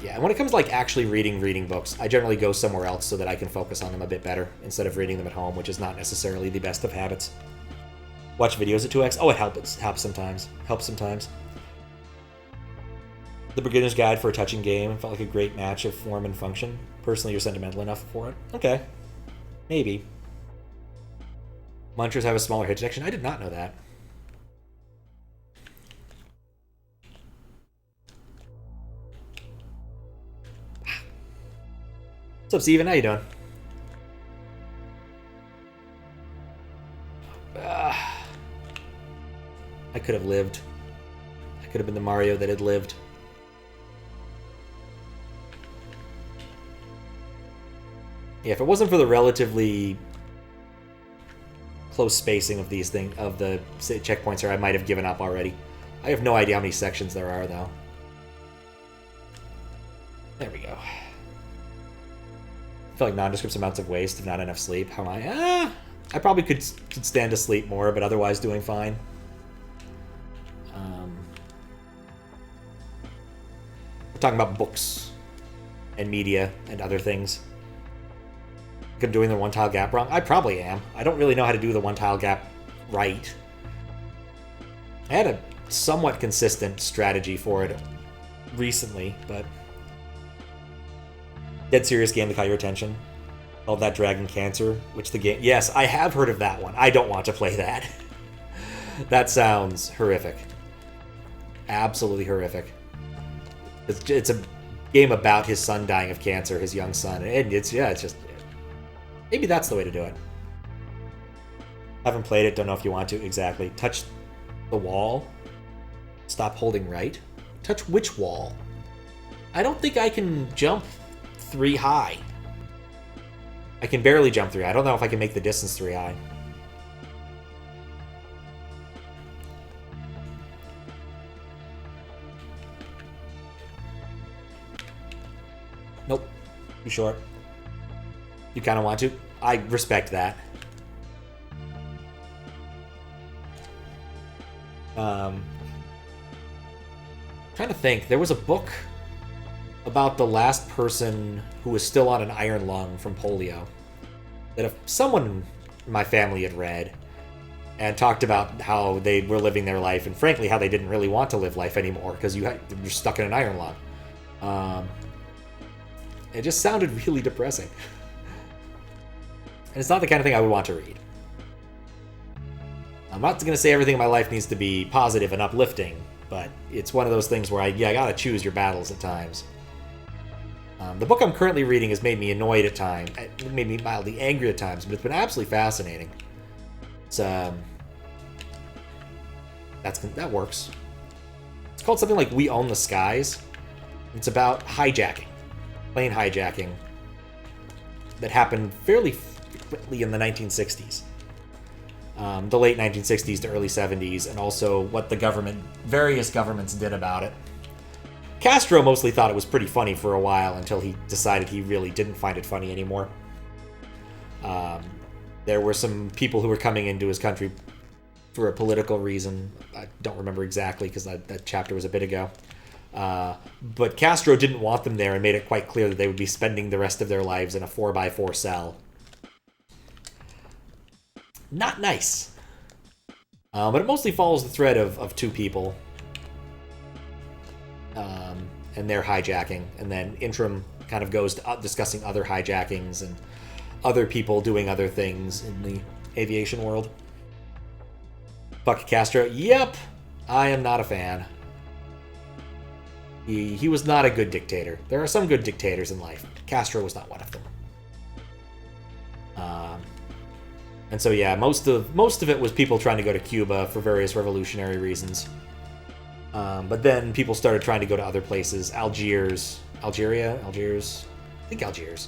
Yeah, and when it comes to like actually reading books, I generally go somewhere else so that I can focus on them a bit better instead of reading them at home, which is not necessarily the best of habits. Watch videos at 2x. Oh, it helps sometimes. Helps sometimes. The Beginner's Guide for a Touching Game felt like a great match of form and function. Personally, you're sentimental enough for it. Okay. Maybe. Munchers have a smaller hit detection. I did not know that. What's up, Steven? How you doing? I could have lived. I could have been the Mario that had lived. Yeah, if it wasn't for the relatively close spacing of these of the checkpoints here, I might have given up already. I have no idea how many sections there are, though. There we go. I feel like nondescript amounts of waste and not enough sleep. How am I? I probably could stand to sleep more, but otherwise doing fine. We're talking about books and media and other things. I'm doing the one-tile gap wrong? I probably am. I don't really know how to do the one-tile gap right. I had a somewhat consistent strategy for it recently, but... Dead serious game that caught your attention? Called That Dragon Cancer, which the game... Yes, I have heard of that one. I don't want to play that. That sounds horrific. Absolutely horrific. It's a game about his son dying of cancer, his young son. And it's just... Maybe that's the way to do it. Haven't played it, don't know if you want to. Exactly. Touch the wall. Stop holding right. Touch which wall? I don't think I can jump 3 high. I can barely jump 3 high. I don't know if I can make the distance 3 high. Nope. Too short. You kind of want to? I respect that. Trying to think. There was a book about the last person who was still on an iron lung from polio that if someone in my family had read and talked about how they were living their life and frankly how they didn't really want to live life anymore because you're stuck in an iron lung. It just sounded really depressing. And it's not the kind of thing I would want to read. I'm not going to say everything in my life needs to be positive and uplifting, but it's one of those things where I gotta choose your battles at times. The book I'm currently reading has made me annoyed at times. It made me mildly angry at times, but it's been absolutely fascinating. It's that works. It's called something like We Own the Skies. It's about hijacking, plane hijacking, that happened fairly frequently in the 1960s. The late 1960s to early 70s, and also what the various governments did about it. Castro mostly thought it was pretty funny for a while until he decided he really didn't find it funny anymore. There were some people who were coming into his country for a political reason. I don't remember exactly because that chapter was a bit ago. But Castro didn't want them there and made it quite clear that they would be spending the rest of their lives in a 4x4 cell. Not nice. But it mostly follows the thread of 2 people. And their hijacking. And then interim kind of goes to discussing other hijackings and other people doing other things in the aviation world. Fuck Castro. Yep. I am not a fan. He was not a good dictator. There are some good dictators in life. Castro was not one of them. And so yeah, most of it was people trying to go to Cuba for various revolutionary reasons. But then people started trying to go to other places. Algiers, I think Algiers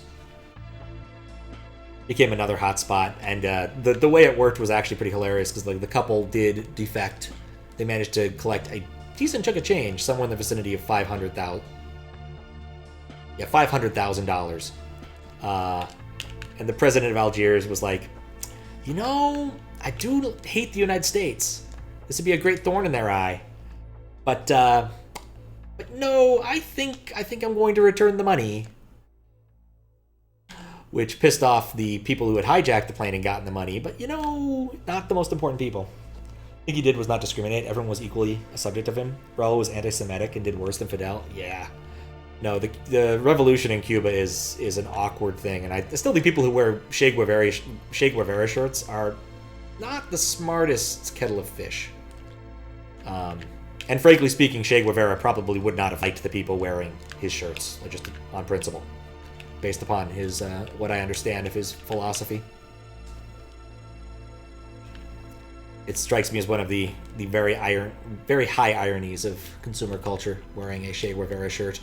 became another hotspot, and the way it worked was actually pretty hilarious because like the couple did defect. They managed to collect a decent chunk of change, somewhere in the vicinity of $500,000. And the president of Algiers was like, you know, I do hate the United States. This would be a great thorn in their eye. But no, I think I'm going to return the money. Which pissed off the people who had hijacked the plane and gotten the money. But, you know, not the most important people. I think he did was not discriminate. Everyone was equally a subject of him. Raul was anti-Semitic and did worse than Fidel. Yeah. No, the revolution in Cuba is an awkward thing. And I still think people who wear Che Guevara shirts are not the smartest kettle of fish. And frankly speaking, Che Guevara probably would not have liked the people wearing his shirts, just on principle, based upon his what I understand of his philosophy. It strikes me as one of the very high ironies of consumer culture, wearing a Che Guevara shirt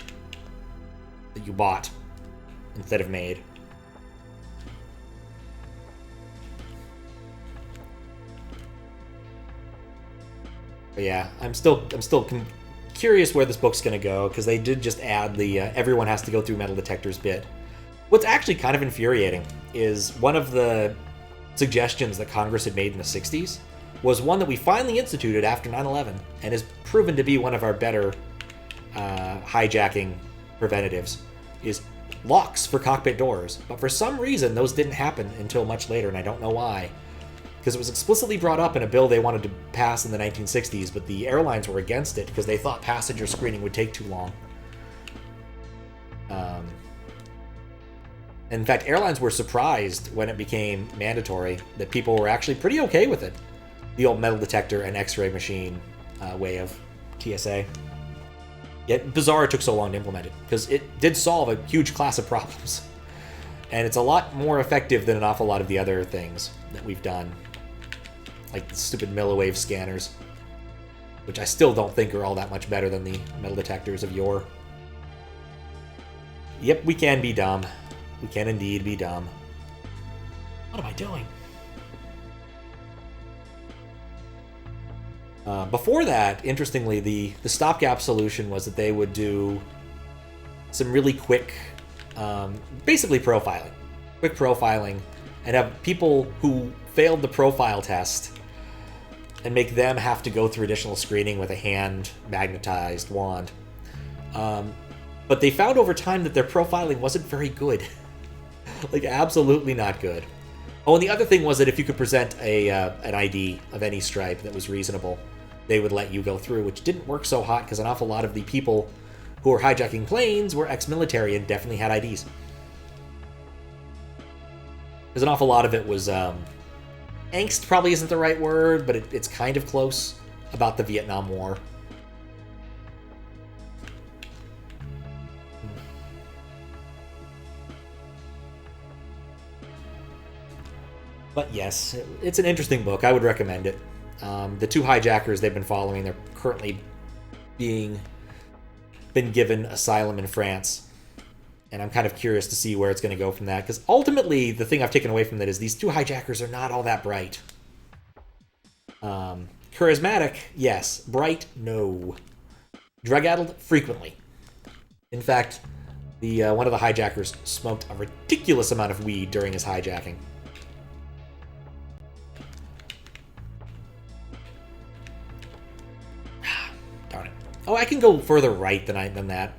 that you bought instead of made. But yeah, I'm still curious where this book's going to go, because they did just add the everyone has to go through metal detectors bit. What's actually kind of infuriating is one of the suggestions that Congress had made in the 60s was one that we finally instituted after 9/11 and has proven to be one of our better hijacking preventatives, is locks for cockpit doors. But for some reason, those didn't happen until much later, and I don't know why. Because it was explicitly brought up in a bill they wanted to pass in the 1960s, but the airlines were against it because they thought passenger screening would take too long. In fact, airlines were surprised when it became mandatory that people were actually pretty okay with it. The old metal detector and x-ray machine way of TSA. Yet bizarre it took so long to implement it, because it did solve a huge class of problems. And it's a lot more effective than an awful lot of the other things that we've done. Like the stupid milliwave scanners, which I still don't think are all that much better than the metal detectors of yore. Yep, we can be dumb. We can indeed be dumb. What am I doing? Before that, interestingly, the stopgap solution was that they would do some really quick, basically profiling. Quick profiling, and have people who failed the profile test and make them have to go through additional screening with a hand-magnetized wand. But they found over time that their profiling wasn't very good. Like, absolutely not good. Oh, and the other thing was that if you could present an ID of any stripe that was reasonable, they would let you go through, which didn't work so hot because an awful lot of the people who were hijacking planes were ex-military and definitely had IDs. Because an awful lot of it was, angst probably isn't the right word, but it's kind of close, about the Vietnam War. But yes, it's an interesting book. I would recommend it. The two hijackers they've been following, they're currently been given asylum in France. And I'm kind of curious to see where it's going to go from that. Because ultimately, the thing I've taken away from that is these two hijackers are not all that bright. Charismatic, yes. Bright, no. Drug-addled, frequently. In fact, one of the hijackers smoked a ridiculous amount of weed during his hijacking. Darn it. Oh, I can go further right than that.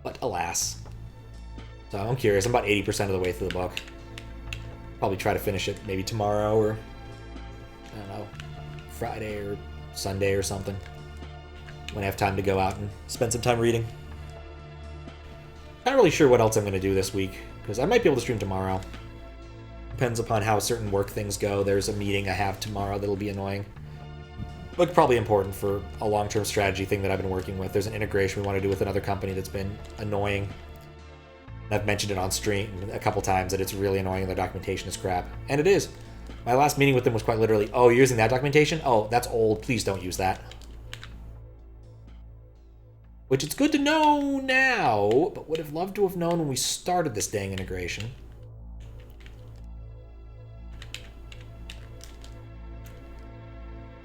But alas. So I'm curious. I'm about 80% of the way through the book. Probably try to finish it maybe tomorrow or, I don't know, Friday or Sunday or something. When I have time to go out and spend some time reading. Not really sure what else I'm going to do this week, because I might be able to stream tomorrow. Depends upon how certain work things go. There's a meeting I have tomorrow that'll be annoying. But probably important for a long-term strategy thing that I've been working with. There's an integration we want to do with another company that's been annoying. I've mentioned it on stream a couple times that it's really annoying and their documentation is crap. And it is. My last meeting with them was quite literally, oh, you're using that documentation? Oh, that's old. Please don't use that. Which it's good to know now, but would have loved to have known when we started this dang integration.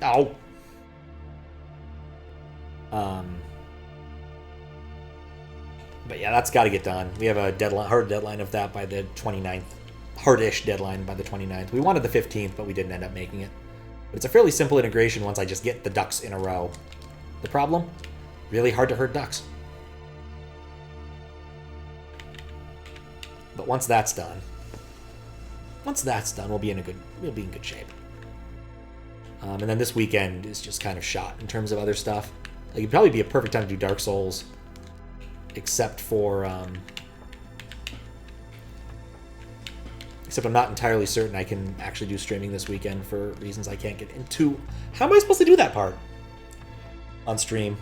Ow. But yeah, that's got to get done. We have a deadline, hard deadline of that by the 29th. Hardish deadline by the 29th. We wanted the 15th, but we didn't end up making it. But it's a fairly simple integration once I just get the ducks in a row. The problem? Really hard to herd ducks. But once that's done, we'll be in good shape. And then this weekend is just kind of shot in terms of other stuff. Like, it'd probably be a perfect time to do Dark Souls, except I'm not entirely certain I can actually do streaming this weekend for reasons I can't get into. How am I supposed to do that part on stream?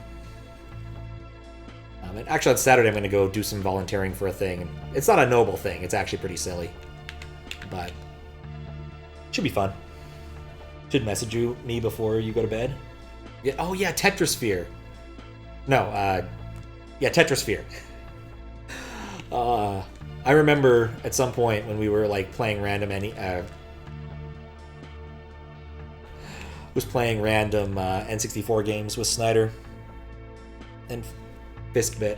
And actually, on Saturday, I'm going to go do some volunteering for a thing. It's not a noble thing. It's actually pretty silly. But it should be fun. Should message me before you go to bed. Yeah, oh, yeah, Tetrasphere. No, yeah, Tetrasphere. I remember at some point when we were like playing random N64 games with Snyder and Fiskbit.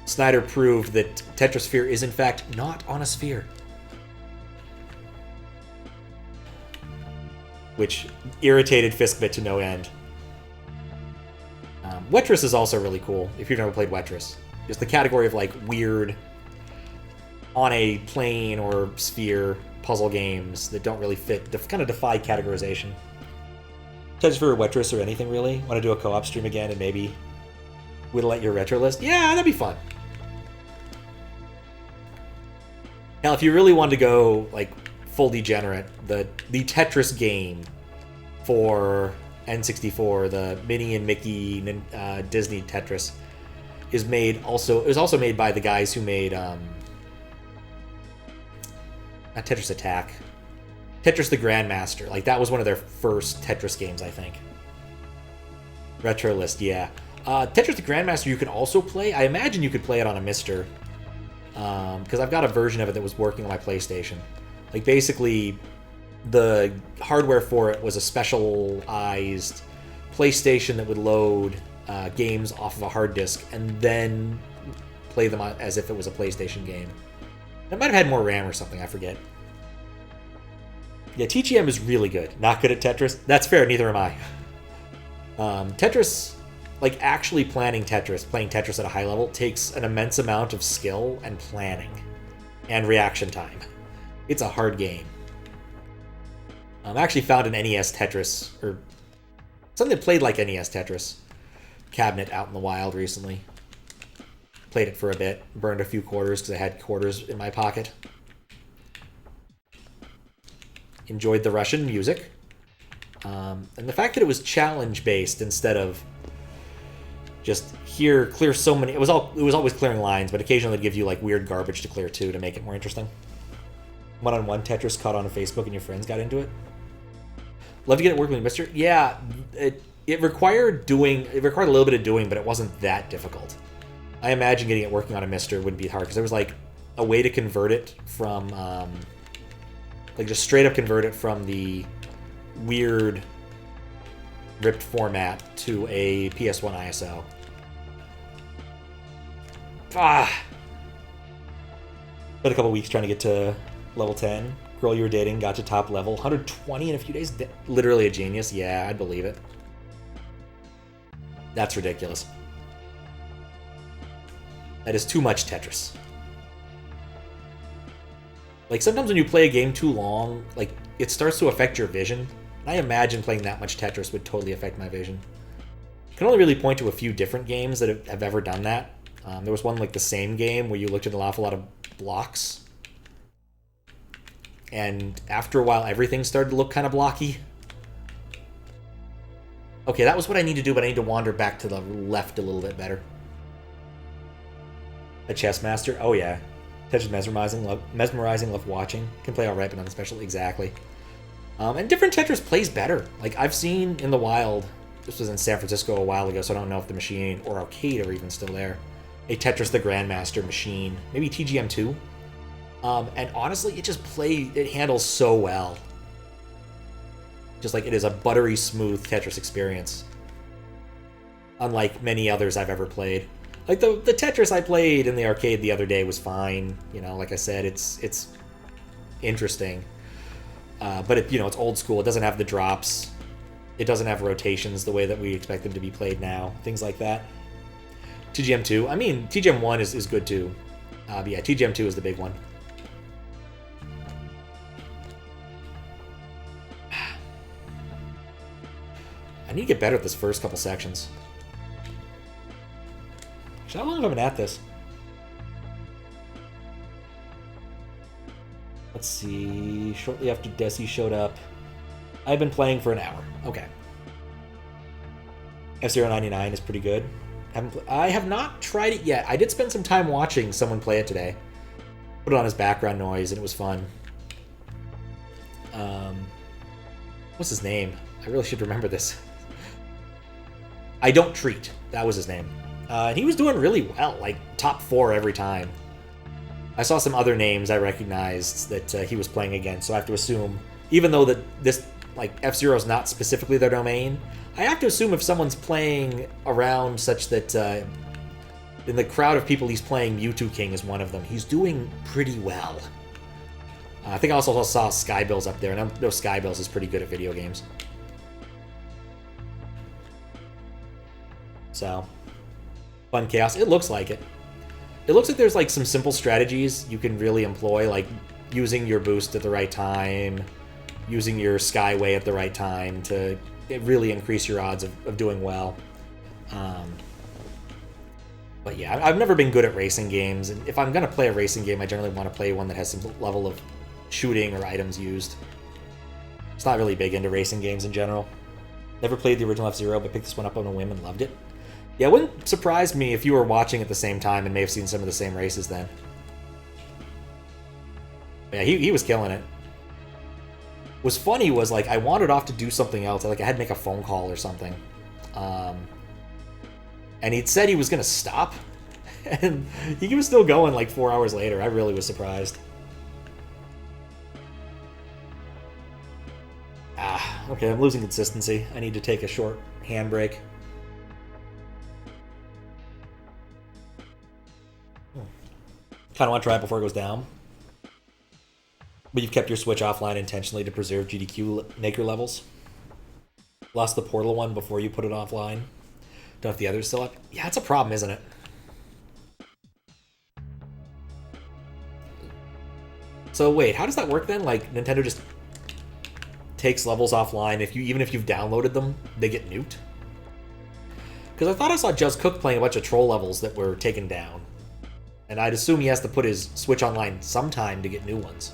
Snyder proved that Tetrasphere is in fact not on a sphere, which irritated Fiskbit to no end. Wetris is also really cool, if you've never played Wetris. Just the category of, like, weird, on a plane or sphere puzzle games that don't really fit, kind of defy categorization. Tetrasphere or Wetris or anything, really. Want to do a co-op stream again and maybe whittle at your retro list? Yeah, that'd be fun. Now, if you really wanted to go, like, full degenerate, the Tetris game for N64, the Minnie and Mickey Disney Tetris, is made also. It was also made by the guys who made not Tetris Attack, Tetris the Grandmaster. Like, that was one of their first Tetris games, I think. Retro list, yeah. Tetris the Grandmaster you can also play. I imagine you could play it on a Mister, because I've got a version of it that was working on my PlayStation. Like, basically, the hardware for it was a specialized PlayStation that would load games off of a hard disk and then play them as if it was a PlayStation game. It might have had more RAM or something, I forget. Yeah, TGM is really good. Not good at Tetris. That's fair, neither am I. Tetris, like actually playing Tetris at a high level, takes an immense amount of skill and planning and reaction time. It's a hard game. I actually found an NES Tetris, or something that played like NES Tetris, cabinet out in the wild recently. Played it for a bit, burned a few quarters because I had quarters in my pocket. Enjoyed the Russian music. And the fact that it was challenge-based instead of just clear so many... It was always clearing lines, but occasionally it'd give you like weird garbage to clear too to make it more interesting. One-on-one Tetris caught on Facebook and your friends got into it. Love to get it working with Mister. Yeah, it required a little bit of doing, but it wasn't that difficult. I imagine getting it working on a Mister wouldn't be hard because there was like a way to convert it from like just straight up convert it from the weird ripped format to a PS1 ISO. But a couple weeks trying to get to level 10. Girl you were dating got to top level. 120 in a few days. Literally a genius. Yeah, I'd believe it. That's ridiculous. That is too much Tetris. Like, sometimes when you play a game too long, like, it starts to affect your vision. I imagine playing that much Tetris would totally affect my vision. I can only really point to a few different games that have ever done that. There was one like the same game where you looked at an awful lot of blocks. And after a while, everything started to look kind of blocky. Okay, that was what I need to do, but I need to wander back to the left a little bit better. A chess master? Oh, yeah. Tetris mesmerizing, love watching. Can play alright, but nothing special. Exactly. And different Tetris plays better. Like, I've seen in the wild, this was in San Francisco a while ago, so I don't know if the machine or arcade are even still there. A Tetris the Grandmaster machine. Maybe TGM2. And honestly, it handles so well. Just like it is a buttery smooth Tetris experience. Unlike many others I've ever played. Like the Tetris I played in the arcade the other day was fine. You know, like I said, it's interesting. But it's old school. It doesn't have the drops. It doesn't have rotations the way that we expect them to be played now. Things like that. TGM2. I mean, TGM1 is good too. But yeah, TGM2 is the big one. I need to get better at this first couple sections. How long have I been at this? Let's see. Shortly after Desi showed up, I've been playing for an hour. Okay. F-099 is pretty good. I have not tried it yet. I did spend some time watching someone play it today. Put it on as background noise, and it was fun. What's his name? I really should remember this. I Don't Treat. That was his name. And he was doing really well, like top 4 every time. I saw some other names I recognized that he was playing against, so I have to assume, even though this like F-Zero is not specifically their domain, I have to assume if someone's playing around such that in the crowd of people he's playing, Mewtwo King is one of them. He's doing pretty well. I think I also saw Skybills up there, and I know Skybills is pretty good at video games. So, fun chaos. It looks like it. It looks like there's like some simple strategies you can really employ, like using your boost at the right time, using your Skyway at the right time to really increase your odds of doing well. But yeah, I've never been good at racing games, and if I'm going to play a racing game, I generally want to play one that has some level of shooting or items used. It's not really big into racing games in general. Never played the original F-Zero, but picked this one up on a whim and loved it. Yeah, it wouldn't surprise me if you were watching at the same time and may have seen some of the same races then. Yeah, he was killing it. What's funny was, like, I wandered off to do something else. Like, I had to make a phone call or something. And he'd said he was going to stop. And he was still going, like, 4 hours later. I really was surprised. Okay, I'm losing consistency. I need to take a short handbrake. Kind of want to try it before it goes down. But you've kept your Switch offline intentionally to preserve GDQ maker levels. Lost the Portal one before you put it offline. Don't have the others still up. Yeah, it's a problem, isn't it? So wait, how does that work then? Like, Nintendo just takes levels offline even if you've downloaded them, they get nuked? Because I thought I saw Just Cook playing a bunch of troll levels that were taken down. And I'd assume he has to put his Switch online sometime to get new ones.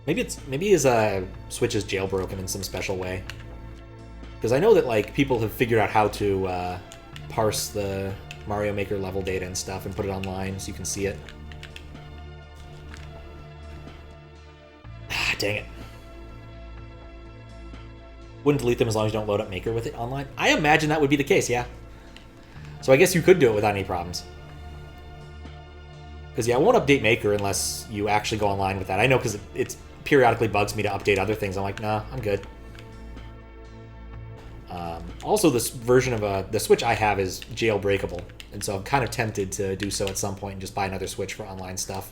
Maybe his Switch is jailbroken in some special way. Because I know that like people have figured out how to parse the Mario Maker level data and stuff and put it online so you can see it. Dang it. Wouldn't delete them as long as you don't load up Maker with it online? I imagine that would be the case, yeah. So I guess you could do it without any problems. Because, yeah, I won't update Maker unless you actually go online with that. I know because it periodically bugs me to update other things. I'm like, nah, I'm good. Also, this version of the Switch I have is jailbreakable. And so I'm kind of tempted to do so at some point and just buy another Switch for online stuff.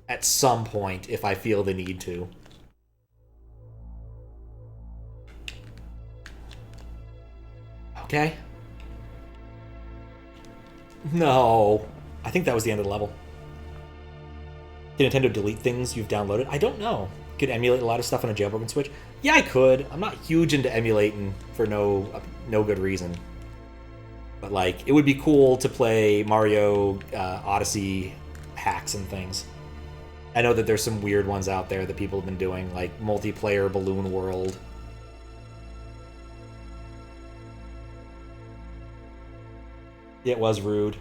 At some point, if I feel the need to. Okay. No. I think that was the end of the level. Did Nintendo delete things you've downloaded? I don't know. could emulate a lot of stuff on a jailbroken Switch. Yeah, I could. I'm not huge into emulating for no good reason. But, like, it would be cool to play Mario Odyssey hacks and things. I know that there's some weird ones out there that people have been doing, like multiplayer Balloon World. It was rude.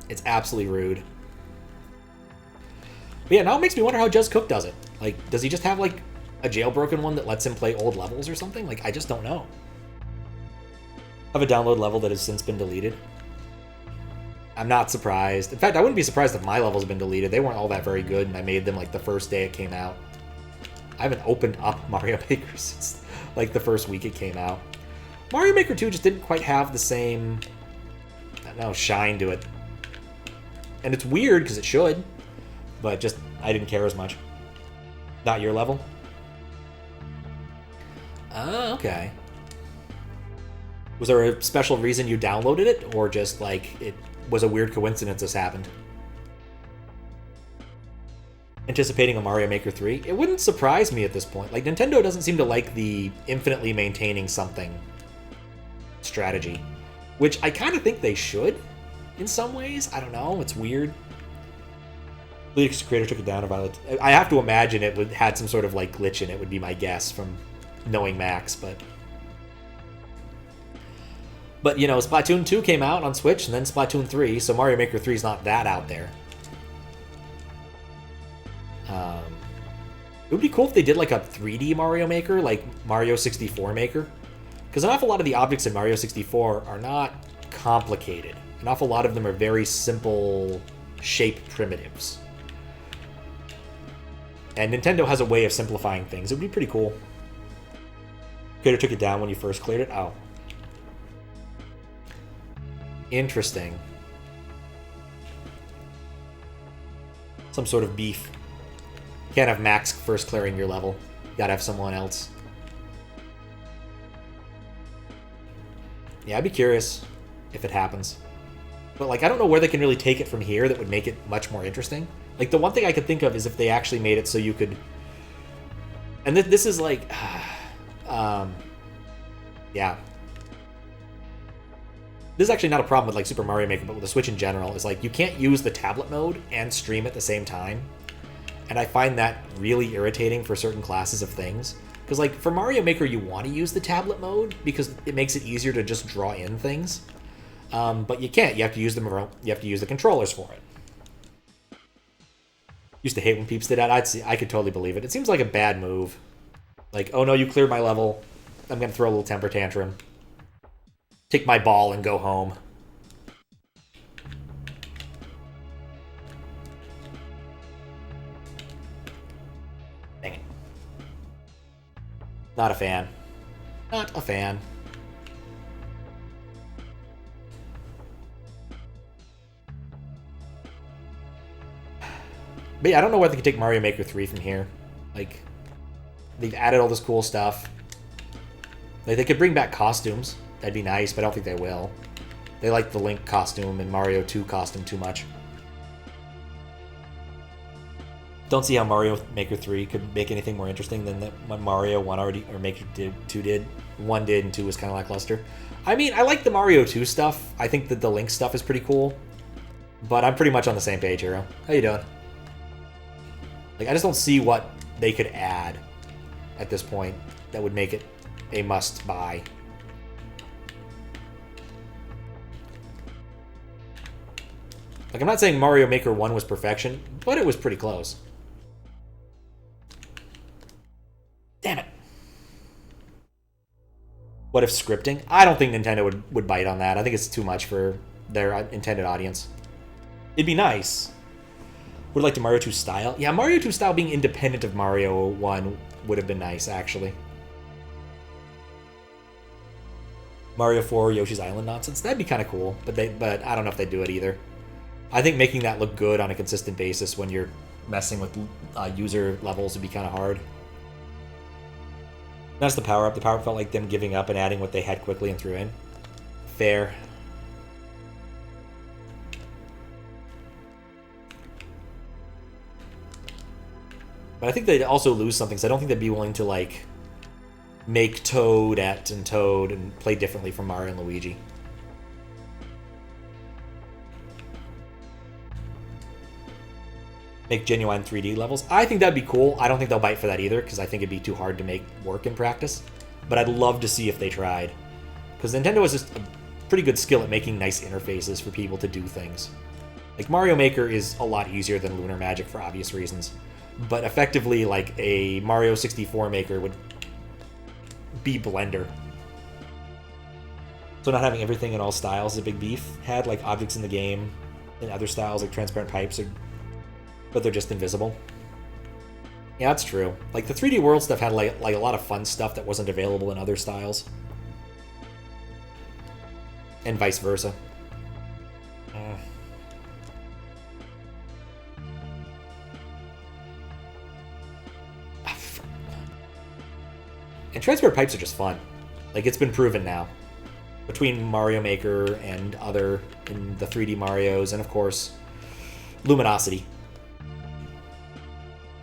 It's absolutely rude. But yeah, now it makes me wonder how Just Cook does it. Like, does he just have, like, a jailbroken one that lets him play old levels or something? Like, I just don't know. I have a download level that has since been deleted. I'm not surprised. In fact, I wouldn't be surprised if my levels have been deleted. They weren't all that very good, and I made them, like, the first day it came out. I haven't opened up Mario Maker since, like, the first week it came out. Mario Maker 2 just didn't quite have the same, I don't know, shine to it. And it's weird, because it should, but just, I didn't care as much. Not your level? Oh, okay. Was there a special reason you downloaded it, or just, like, it was a weird coincidence this happened? Anticipating a Mario Maker 3? It wouldn't surprise me at this point. Like, Nintendo doesn't seem to like the infinitely maintaining something strategy, which I kind of think they should in some ways. I don't know. It's weird. The creator took it down about it. I have to imagine it had some sort of, like, glitch in it, would be my guess from knowing Max, But, you know, Splatoon 2 came out on Switch, and then Splatoon 3, so Mario Maker 3 is not that out there. It would be cool if they did, like, a 3D Mario Maker, like Mario 64 Maker. Because an awful lot of the objects in Mario 64 are not complicated. An awful lot of them are very simple shape primitives. And Nintendo has a way of simplifying things. It would be pretty cool. Creator took it down when you first cleared it? Oh. Interesting. Some sort of beef. Can't have Max first clearing your level. You gotta have someone else. Yeah, I'd be curious if it happens. But, like, I don't know where they can really take it from here that would make it much more interesting. Like, the one thing I could think of is if they actually made it so you could... And this is, like... yeah. This is actually not a problem with, like, Super Mario Maker, but with the Switch in general, is, like, you can't use the tablet mode and stream at the same time. And I find that really irritating for certain classes of things. Because, like, for Mario Maker, you want to use the tablet mode because it makes it easier to just draw in things. But you can't. You have to use them. You have to use the controllers for it. Used to hate when peeps did that. I could totally believe it. It seems like a bad move. Like, oh no, you cleared my level. I'm gonna throw a little temper tantrum. Take my ball and go home. Dang it. Not a fan. Not a fan. But yeah, I don't know whether they can take Mario Maker 3 from here. Like, they've added all this cool stuff. Like, they could bring back costumes. That'd be nice, but I don't think they will. They like the Link costume and Mario 2 costume too much. Don't see how Mario Maker 3 could make anything more interesting than what Mario 1 already, or Maker 2 did. 1 did, and 2 was kind of lackluster. I mean, I like the Mario 2 stuff. I think that the Link stuff is pretty cool. But I'm pretty much on the same page, Hero. How you doing? Like, I just don't see what they could add at this point that would make it a must-buy. Like, I'm not saying Mario Maker 1 was perfection, but it was pretty close. Damn it. What if scripting? I don't think Nintendo would bite on that. I think it's too much for their intended audience. It'd be nice. Would like to Mario 2 style? Yeah, Mario 2 style being independent of Mario 1 would have been nice, actually. Mario 4 Yoshi's Island nonsense? That'd be kind of cool, but I don't know if they'd do it either. I think making that look good on a consistent basis when you're messing with user levels would be kind of hard. That's the power-up. The power-up felt like them giving up and adding what they had quickly and threw in. Fair. But I think they'd also lose something, so I don't think they'd be willing to, like, make Toadette and Toad and play differently from Mario and Luigi. Make genuine 3D levels. I think that'd be cool. I don't think they'll bite for that either, because I think it'd be too hard to make work in practice. But I'd love to see if they tried. Because Nintendo has just a pretty good skill at making nice interfaces for people to do things. Like, Mario Maker is a lot easier than Lunar Magic for obvious reasons. But effectively, like, a Mario 64 Maker would be Blender. So not having everything in all styles is a big beef. Had, like, objects in the game in other styles, like transparent pipes, but they're just invisible. Yeah, that's true. Like, the 3D World stuff had, like a lot of fun stuff that wasn't available in other styles. And vice versa. And transparent pipes are just fun. Like, it's been proven now. Between Mario Maker and other in the 3D Marios, and of course, Luminosity.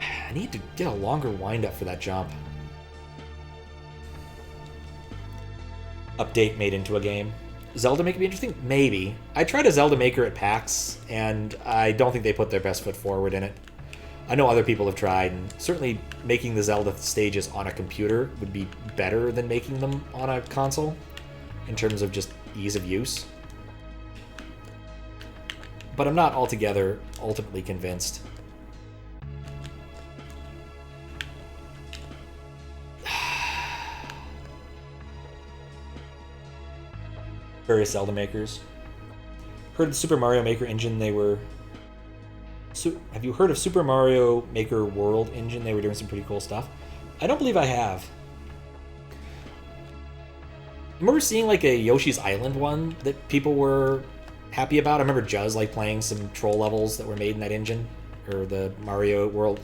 I need to get a longer wind-up for that jump. Update made into a game. Zelda Maker be interesting? Maybe. I tried a Zelda Maker at PAX, and I don't think they put their best foot forward in it. I know other people have tried, and certainly making the Zelda stages on a computer would be better than making them on a console, in terms of just ease of use. But I'm not altogether ultimately convinced. Various Zelda makers. Heard of the Super Mario Maker engine? They were... Have you heard of Super Mario Maker World engine? They were doing some pretty cool stuff. I don't believe I have. I remember seeing like a Yoshi's Island one that people were happy about. I remember Juz like playing some troll levels that were made in that engine, or the Mario World,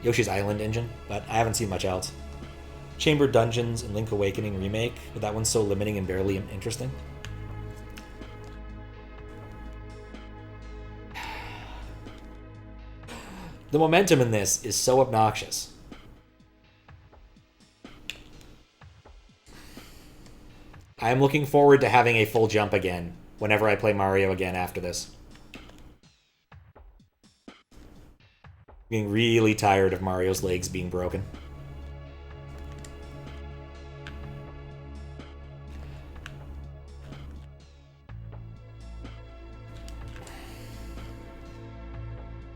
Yoshi's Island engine, but I haven't seen much else. Chamber Dungeons and Link Awakening remake, but that one's so limiting and barely interesting. The momentum in this is so obnoxious. I am looking forward to having a full jump again whenever I play Mario again after this. Getting really tired of Mario's legs being broken.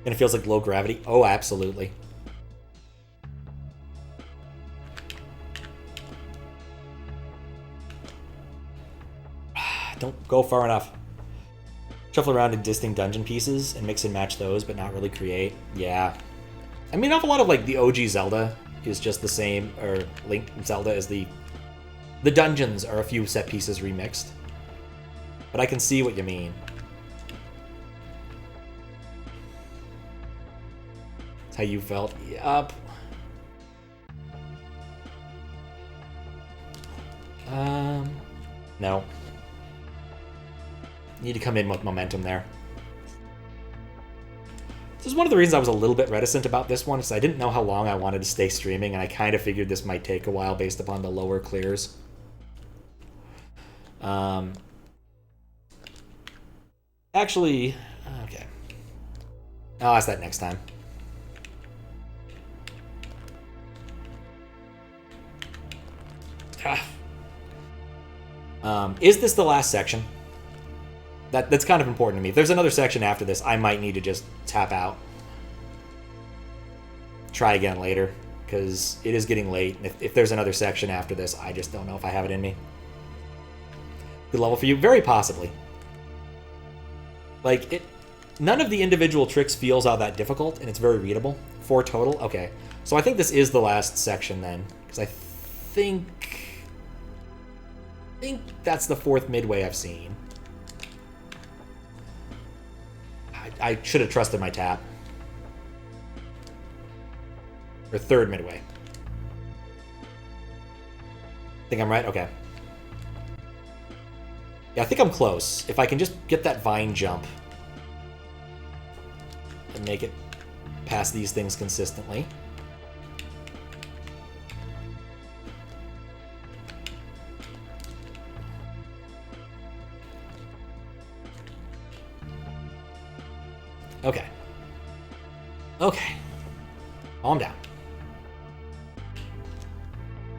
And it feels like low gravity? Oh, absolutely. Don't go far enough. Shuffle around existing dungeon pieces and mix and match those, but not really create. Yeah. I mean, a lot of, like, the OG Zelda is just the same, or Link Zelda is the dungeons are a few set pieces remixed. But I can see what you mean. That's how you felt? Yup. No. Need to come in with momentum there. This is one of the reasons I was a little bit reticent about this one, is I didn't know how long I wanted to stay streaming, and I kind of figured this might take a while based upon the lower clears. Actually, okay. I'll ask that next time. Is this the last section? That's kind of important to me. If there's another section after this, I might need to just tap out. Try again later, because it is getting late. If there's another section after this, I just don't know if I have it in me. Good level for you? Very possibly. Like, none of the individual tricks feels all that difficult, and it's very readable. 4 total? Okay. So I think this is the last section then, because I think that's the 4th midway I've seen. I should have trusted my tap. Or 3rd midway. Think I'm right? Okay. Yeah, I think I'm close. If I can just get that vine jump and make it past these things consistently. Okay. Okay. Calm down.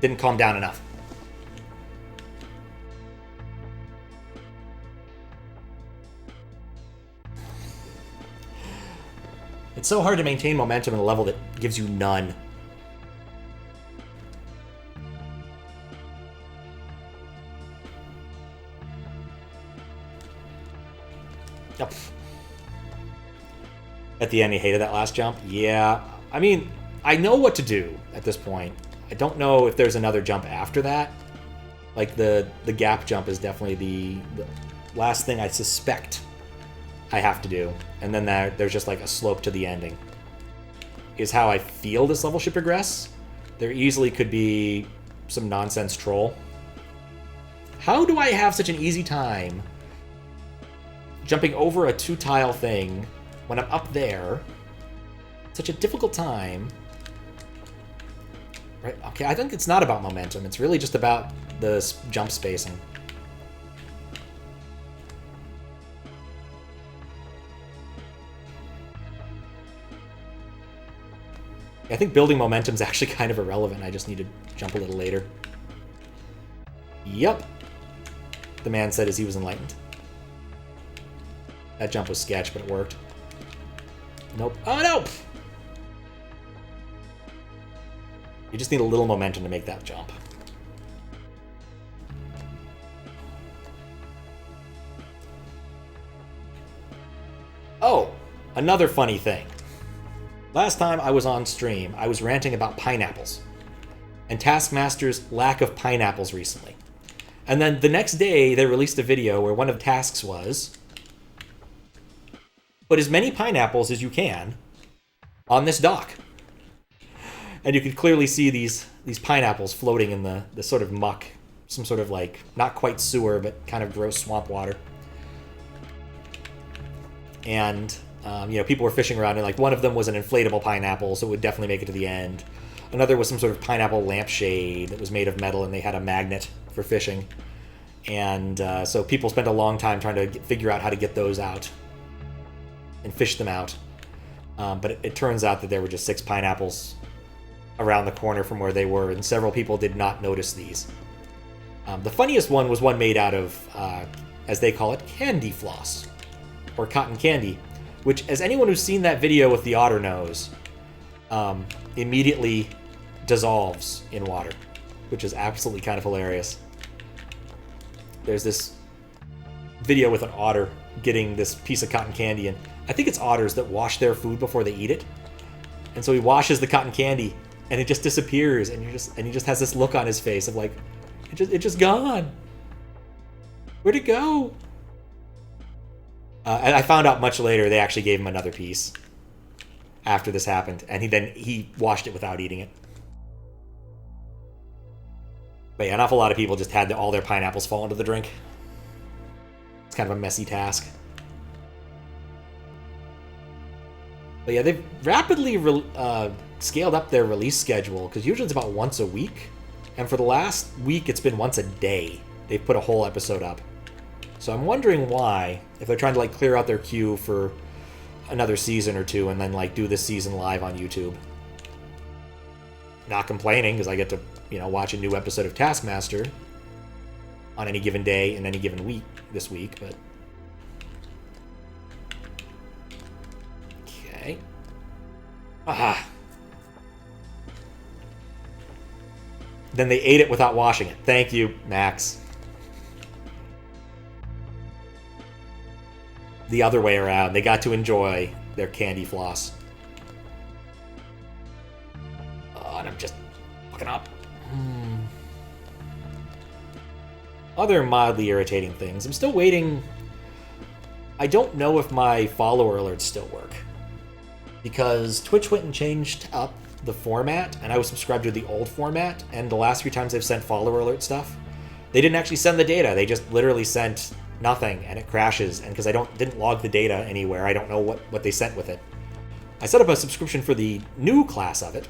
Didn't calm down enough. It's so hard to maintain momentum at a level that gives you none. Yep. At the end, he hated that last jump. Yeah. I mean, I know what to do at this point. I don't know if there's another jump after that. Like, the gap jump is definitely the last thing I suspect I have to do. And then there's just like a slope to the ending. Is how I feel this level should progress. There easily could be some nonsense troll. How do I have such an easy time jumping over a 2-tile thing when I'm up there? Such a difficult time. Right? Okay, I think it's not about momentum. It's really just about the jump spacing. I think building momentum is actually kind of irrelevant. I just need to jump a little later. Yep. The man said as he was enlightened. That jump was sketch, but it worked. Nope. Oh, no! You just need a little momentum to make that jump. Oh, another funny thing. Last time I was on stream, I was ranting about pineapples and Taskmaster's lack of pineapples recently. And then the next day, they released a video where one of the tasks was put as many pineapples as you can on this dock. And you could clearly see these pineapples floating in the sort of muck, some sort of like, not quite sewer, but kind of gross swamp water. And people were fishing around, and like one of them was an inflatable pineapple, so it would definitely make it to the end. Another was some sort of pineapple lampshade that was made of metal, and they had a magnet for fishing. And so people spent a long time trying to figure out how to get those out and fish them out. But it turns out that there were just 6 pineapples around the corner from where they were, and several people did not notice these. The funniest one was one made out of, as they call it, candy floss, or cotton candy, which, as anyone who's seen that video with the otter knows, immediately dissolves in water, which is absolutely kind of hilarious. There's this video with an otter getting this piece of cotton candy, and I think it's otters that wash their food before they eat it. And so he washes the cotton candy, and it just disappears, and he just has this look on his face of like, it just gone. Where'd it go? And I found out much later they actually gave him another piece after this happened, and he washed it without eating it. But yeah, an awful lot of people just had all their pineapples fall into the drink. It's kind of a messy task. But yeah, they've rapidly scaled up their release schedule, because usually it's about once a week, and for the last week it's been once a day. They've put a whole episode up. So I'm wondering why, if they're trying to like clear out their queue for another season or two and then like do this season live on YouTube. Not complaining, because I get to, watch a new episode of Taskmaster on any given day in any given week this week, but okay. Aha. Then they ate it without washing it. Thank you, Max. The other way around. They got to enjoy their candy floss. Oh, and I'm just fucking up. Other mildly irritating things. I'm still waiting. I don't know if my follower alerts still work, because Twitch went and changed up the format, and I was subscribed to the old format, and the last few times they've sent follower alert stuff, they didn't actually send the data. They just literally sent nothing, and it crashes. And because I didn't log the data anywhere, I don't know what they sent with it. I set up a subscription for the new class of it,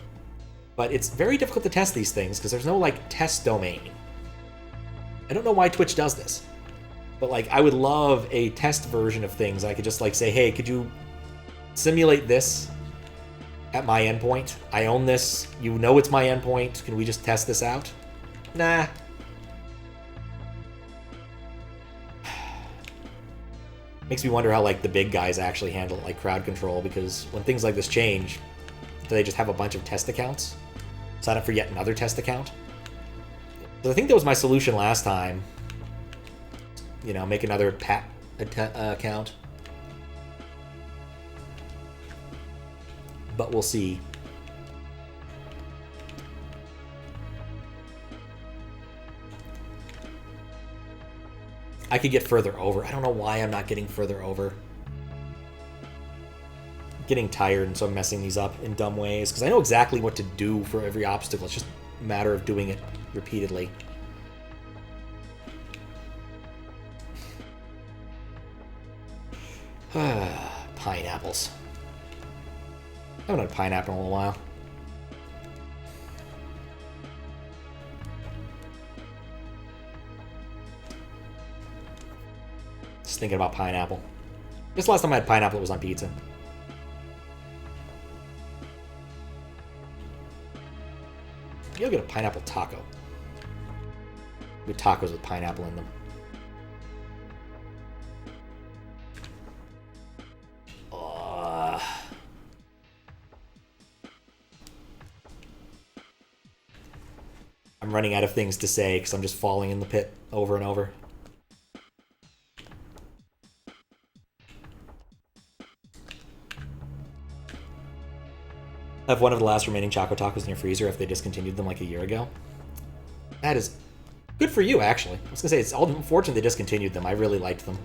but it's very difficult to test these things because there's no like test domain. I don't know why Twitch does this, but like I would love a test version of things. I could just like say, hey, could you simulate this at my endpoint. I own this. You know it's my endpoint. Can we just test this out? Nah. Makes me wonder how, like, the big guys actually handle, like, crowd control, because when things like this change, do they just have a bunch of test accounts? Sign up for yet another test account? So I think that was my solution last time. You know, make another account. But we'll see. I could get further over. I don't know why I'm not getting further over. I'm getting tired, and so I'm messing these up in dumb ways, because I know exactly what to do for every obstacle. It's just a matter of doing it repeatedly. Pineapples. I haven't had a pineapple in a while. Just thinking about pineapple. This last time I had pineapple, it was on pizza. Maybe I'll get a pineapple taco. With tacos with pineapple in them. I'm running out of things to say because I'm just falling in the pit over and over. I have one of the last remaining Choco Tacos in your freezer if they discontinued them like a year ago. That is good for you, actually. I was going to say, it's unfortunate they discontinued them. I really liked them.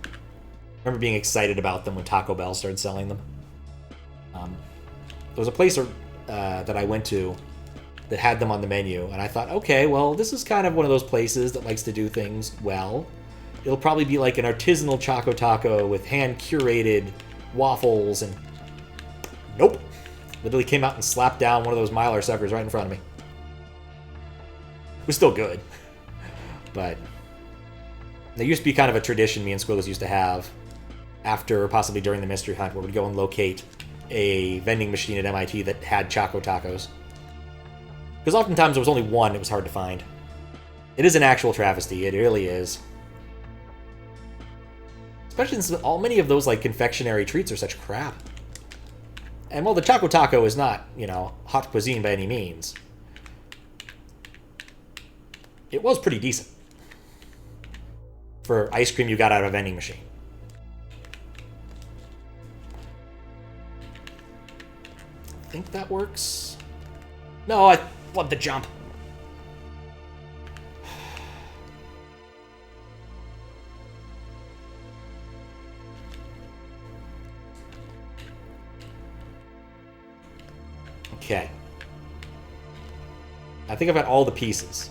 I remember being excited about them when Taco Bell started selling them. There was a place that I went to that had them on the menu, and I thought, okay, well, this is kind of one of those places that likes to do things well. It'll probably be like an artisanal Choco Taco with hand-curated waffles, and nope. Literally came out and slapped down one of those Mylar suckers right in front of me. It was still good. But there used to be kind of a tradition me and Squiggles used to have after, possibly during the mystery hunt, where we'd go and locate a vending machine at MIT that had Choco Tacos. Because oftentimes there was only one, it was hard to find. It is an actual travesty, it really is. Especially since many of those, like, confectionery treats are such crap. And while the Choco Taco is not, you know, hot cuisine by any means, it was pretty decent for ice cream you got out of a vending machine. I think that works. No, I want the jump. Okay. I think I've got all the pieces.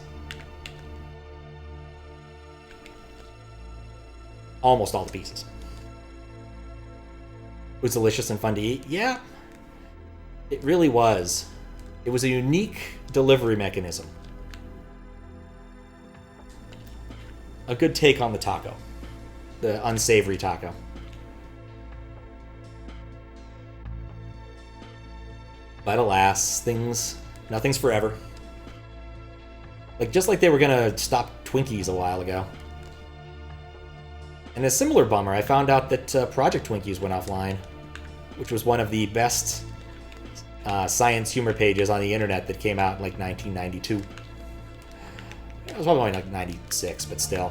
Almost all the pieces. It was delicious and fun to eat. Yeah, it really was. It was a unique delivery mechanism. A good take on the taco. The unsavory taco. But alas, nothing's forever. Like, just like they were gonna stop Twinkies a while ago. And a similar bummer, I found out that Project Twinkies went offline, which was one of the best science humor pages on the internet that came out in like 1992. It was probably like 96, but still.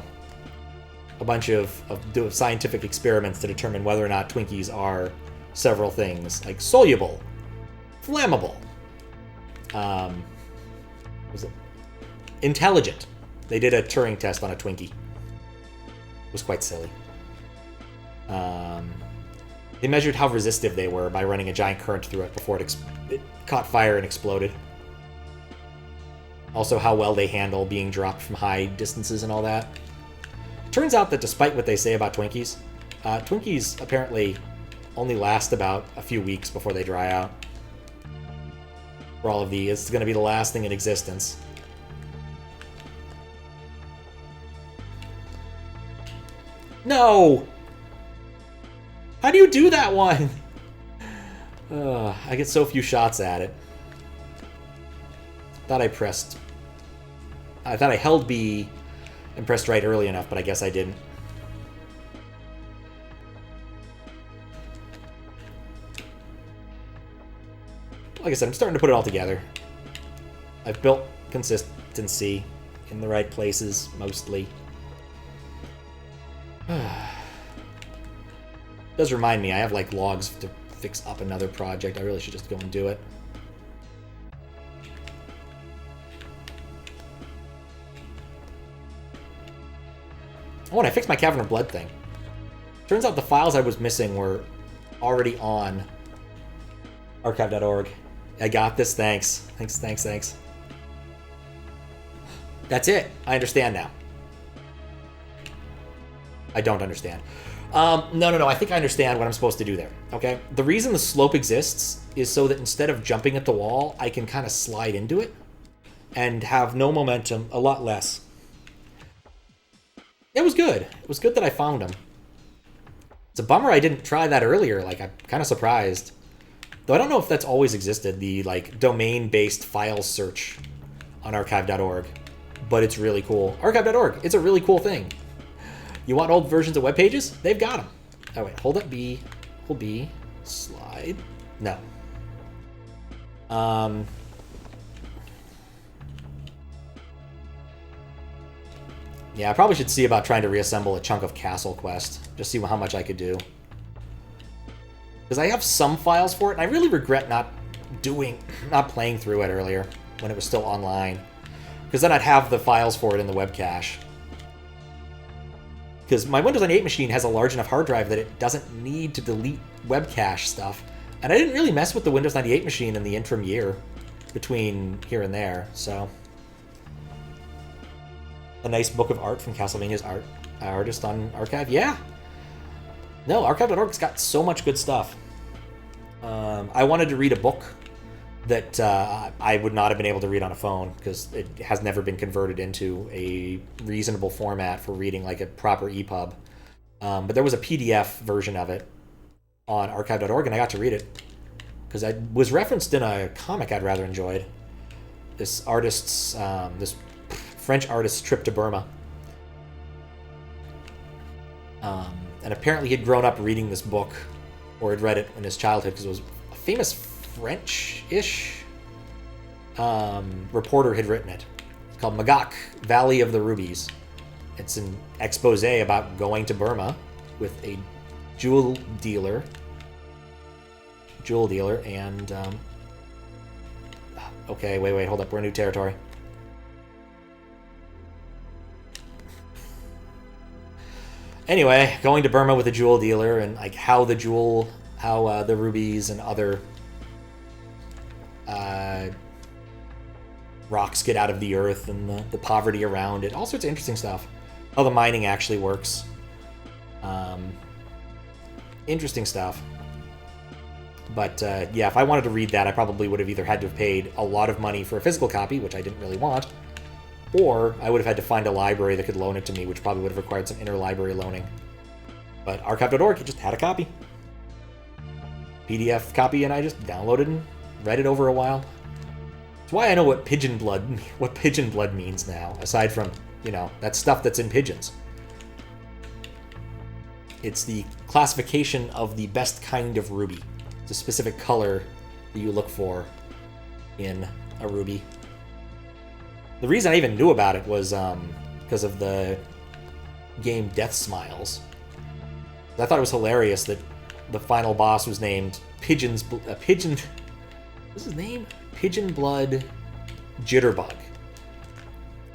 A bunch of scientific experiments to determine whether or not Twinkies are several things, like soluble, flammable, was it intelligent? They did a Turing test on a Twinkie. It was quite silly. They measured how resistive they were by running a giant current through it before it caught fire and exploded. Also, how well they handle being dropped from high distances and all that. Turns out that despite what they say about Twinkies, Twinkies apparently only last about a few weeks before they dry out. For all of these, it's going to be the last thing in existence. No! How do you do that one? I get so few shots at it. I thought I held B and pressed right early enough, but I guess I didn't. Like I said, I'm starting to put it all together. I've built consistency in the right places, mostly. Does remind me, I have like logs to fix up another project. I really should just go and do it. Oh, and I fixed my Cavern of Blood thing. Turns out the files I was missing were already on archive.org. I got this, thanks. Thanks. That's it. I understand now. I don't understand. No. I think I understand what I'm supposed to do there, okay? The reason the slope exists is so that instead of jumping at the wall, I can kind of slide into it and have no momentum, a lot less. It was good. It was good that I found them. It's a bummer I didn't try that earlier. Like, I'm kind of surprised. Though I don't know if that's always existed, the, like, domain-based file search on archive.org. But it's really cool. Archive.org, it's a really cool thing. You want old versions of web pages? They've got them. Oh, wait, hold up B. Hold B. Slide. No. Yeah, I probably should see about trying to reassemble a chunk of Castle Quest. Just see how much I could do. Because I have some files for it, and I really regret not playing through it earlier when it was still online. Because then I'd have the files for it in the web cache. Because my Windows 98 machine has a large enough hard drive that it doesn't need to delete web cache stuff. And I didn't really mess with the Windows 98 machine in the interim year between here and there, so... A nice book of art from Castlevania's artist on Archive? Yeah! No, Archive.org's got so much good stuff. I wanted to read a book that I would not have been able to read on a phone because it has never been converted into a reasonable format for reading like a proper EPUB. But there was a PDF version of it on archive.org, and I got to read it because it was referenced in a comic I'd rather enjoyed. This artist's, this French artist's trip to Burma. And apparently he'd grown up reading this book, or had read it in his childhood because it was a famous French-ish reporter had written it. It's called Magok, Valley of the Rubies. It's an expose about going to Burma with a jewel dealer, and okay, wait, hold up, we're in new territory. Anyway, going to Burma with a jewel dealer and like how the rubies and other rocks get out of the earth and the poverty around it. All sorts of interesting stuff. How the mining actually works. Interesting stuff. But yeah, if I wanted to read that, I probably would have either had to have paid a lot of money for a physical copy, which I didn't really want, or I would have had to find a library that could loan it to me, which probably would have required some interlibrary loaning. But archive.org, it just had a copy. PDF copy, and I just downloaded and read it over a while. It's why I know what pigeon blood means now, aside from, you know, that stuff that's in pigeons. It's the classification of the best kind of ruby. It's a specific color that you look for in a ruby. The reason I even knew about it was because of the game Death Smiles. I thought it was hilarious that the final boss was named What's his name? Pigeon Blood Jitterbug.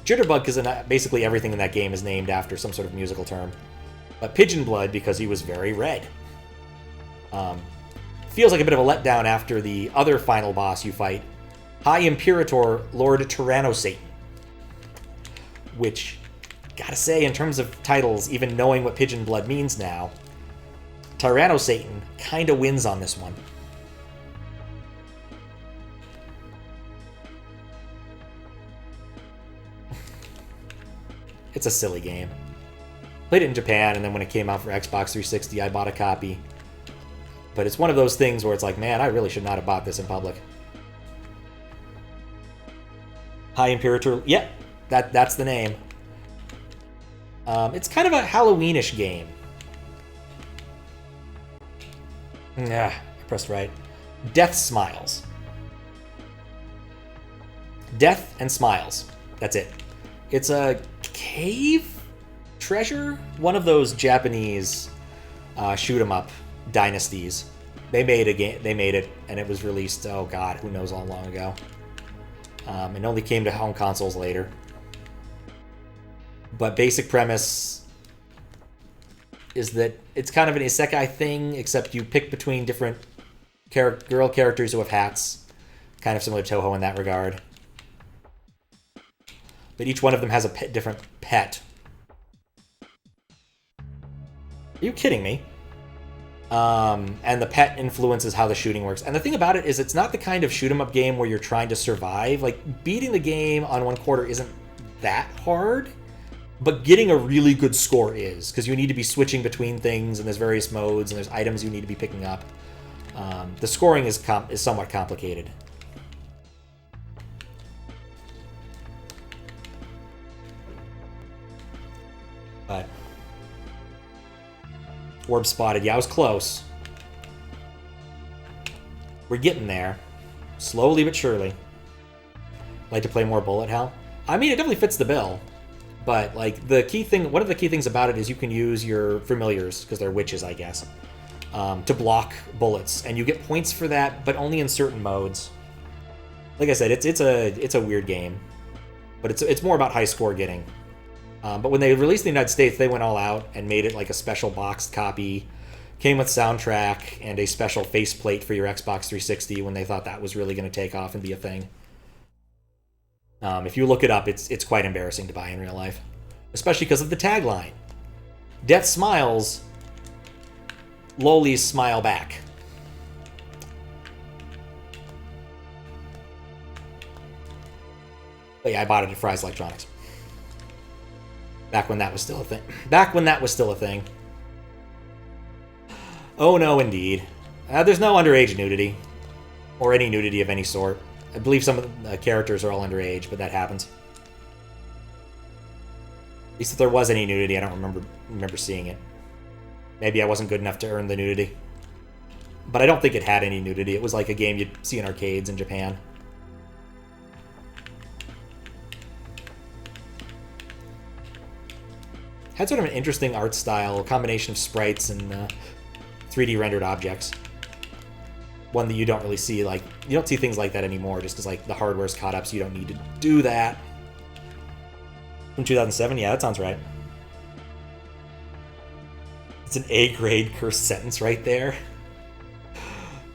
Jitterbug because basically everything in that game is named after some sort of musical term. But Pigeon Blood because he was very red. Feels like a bit of a letdown after the other final boss you fight, High Imperator Lord Tyranno-Satan. Which, gotta say, in terms of titles, even knowing what Pigeon Blood means now, Tyranno-Satan kinda wins on this one. It's a silly game. Played it in Japan, and then when it came out for Xbox 360, I bought a copy. But it's one of those things where it's like, man, I really should not have bought this in public. High Imperator. Yep, that's the name. It's kind of a Halloweenish game. Yeah, I pressed right. Death Smiles. Death and Smiles. That's it. It's a cave treasure? One of those Japanese shoot 'em up dynasties. They made a game. They made it, and it was released. Oh God, who knows how long ago? It only came to home consoles later. But basic premise is that it's kind of an isekai thing, except you pick between different girl characters who have hats, kind of similar to Toho in that regard. But each one of them has a different pet. Are you kidding me? And the pet influences how the shooting works. And the thing about it is it's not the kind of shoot-'em-up game where you're trying to survive. Like, beating the game on 1/4 isn't that hard, but getting a really good score is, because you need to be switching between things, and there's various modes, and there's items you need to be picking up. The scoring is somewhat complicated. But orb spotted. Yeah, I was close. We're getting there. Slowly but surely. Like to play more bullet hell? I mean, it definitely fits the bill. But, like, the key thing, one of the key things about it is you can use your familiars, because they're witches, I guess, to block bullets. And you get points for that, but only in certain modes. Like I said, it's a weird game. But it's more about high score getting. But when they released in the United States, they went all out and made it like a special boxed copy. Came with soundtrack and a special faceplate for your Xbox 360 when they thought that was really going to take off and be a thing. If you look it up, it's quite embarrassing to buy in real life. Especially because of the tagline. Death smiles, lolies smile back. But yeah, I bought it at Fry's Electronics. Back when that was still a thing. Oh no, indeed. There's no underage nudity. Or any nudity of any sort. I believe some of the characters are all underage, but that happens. At least if there was any nudity, I don't remember seeing it. Maybe I wasn't good enough to earn the nudity. But I don't think it had any nudity. It was like a game you'd see in arcades in Japan. Had sort of an interesting art style, a combination of sprites and 3D rendered objects. One that you don't really see, like, you don't see things like that anymore, just because, like, the hardware's caught up, so you don't need to do that. From 2007? Yeah, that sounds right. It's an A-grade cursed sentence right there.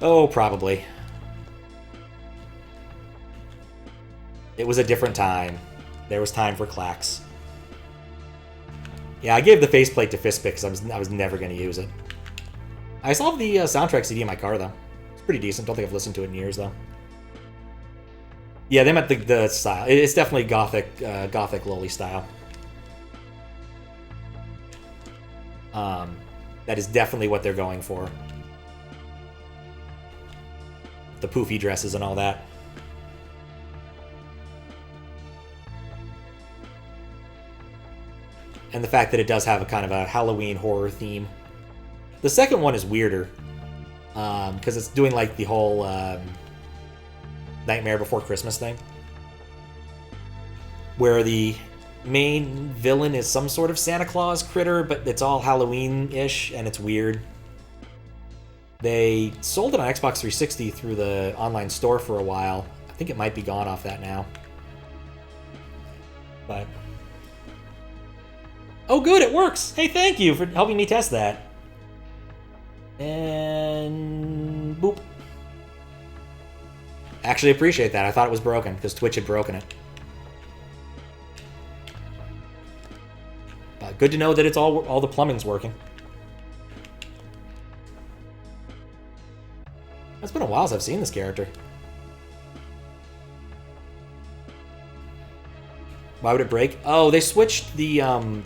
Oh, probably. It was a different time. There was time for clacks. Yeah, I gave the faceplate to Fistpick because I was never going to use it. I still have the soundtrack CD in my car, though. It's pretty decent. Don't think I've listened to it in years, though. Yeah, they meant the style. It's definitely gothic loli style. That is definitely what they're going for. The poofy dresses and all that. And the fact that it does have a kind of a Halloween horror theme. The second one is weirder. Because it's doing like the whole Nightmare Before Christmas thing. Where the main villain is some sort of Santa Claus critter, but it's all Halloween-ish, and it's weird. They sold it on Xbox 360 through the online store for a while. I think it might be gone off that now. But... oh, good, it works! Hey, thank you for helping me test that. And... boop. Actually appreciate that. I thought it was broken, because Twitch had broken it. But good to know that it's all the plumbing's working. It's been a while since I've seen this character. Why would it break? Oh, they switched the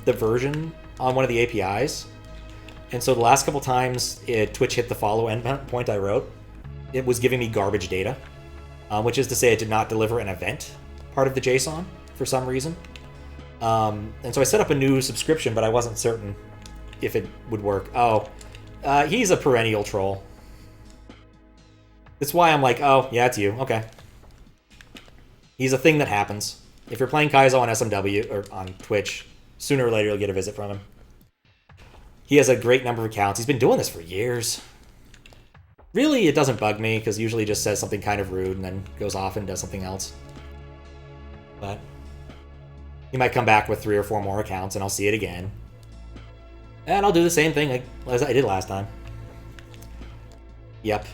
version on one of the APIs. And so the last couple times Twitch hit the follow endpoint I wrote, it was giving me garbage data, which is to say it did not deliver an event part of the JSON for some reason. And so I set up a new subscription, but I wasn't certain if it would work. Oh, he's a perennial troll. That's why I'm like, oh, yeah, it's you. Okay. He's a thing that happens. If you're playing Kaizo on SMW, or on Twitch, sooner or later you'll get a visit from him. He has a great number of accounts. He's been doing this for years. Really, it doesn't bug me, because usually he just says something kind of rude and then goes off and does something else. But he might come back with 3 or 4 more accounts, and I'll see it again. And I'll do the same thing as I did last time. Yep.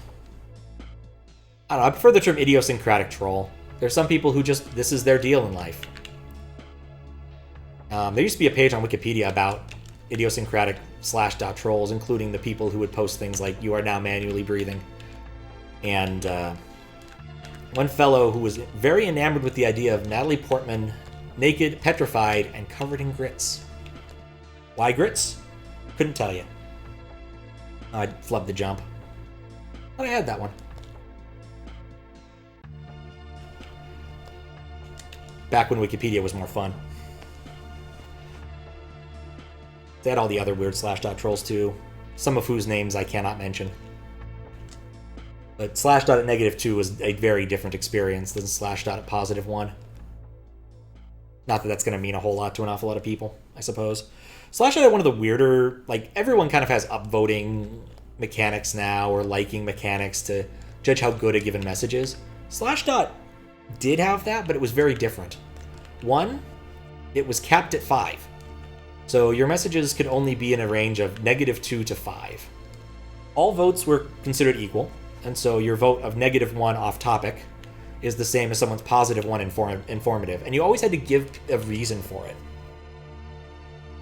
I don't know, I prefer the term idiosyncratic troll. There's some people who just, this is their deal in life. There used to be a page on Wikipedia about idiosyncratic /trolls, including the people who would post things like, "You are now manually breathing." And one fellow who was very enamored with the idea of Natalie Portman naked, petrified, and covered in grits. Why grits? Couldn't tell you. I flubbed the jump. But I had that one. Back when Wikipedia was more fun. They had all the other weird /trolls too, some of whose names I cannot mention. But /at -2 was a very different experience than /at +1. Not that that's going to mean a whole lot to an awful lot of people, I suppose. /at had one of the weirder, like, everyone kind of has upvoting mechanics now, or liking mechanics to judge how good a given message is. /at did have that, but it was very different. One, it was capped at 5. So your messages could only be in a range of -2 to 5. All votes were considered equal, and so your vote of -1 off topic is the same as someone's +1 informative, and you always had to give a reason for it.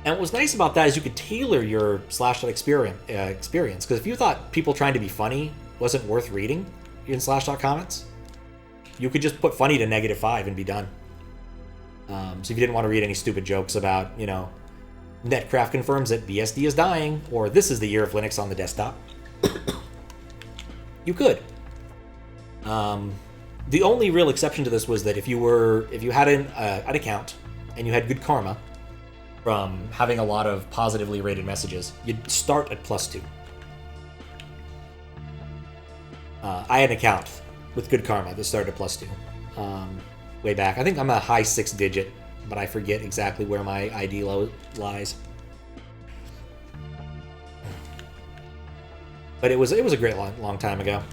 And what was nice about that is you could tailor your /at experience, because if you thought people trying to be funny wasn't worth reading in /at comments, you could just put funny to -5 and be done. So if you didn't want to read any stupid jokes about, you know, Netcraft confirms that BSD is dying, or this is the year of Linux on the desktop, you could. The only real exception to this was that if you had an account and you had good karma from having a lot of positively rated messages, you'd start at +2. I had an account with good karma that started at +2 way back. I think I'm a high 6-digit, but I forget exactly where my ID lies. But it was a great long time ago.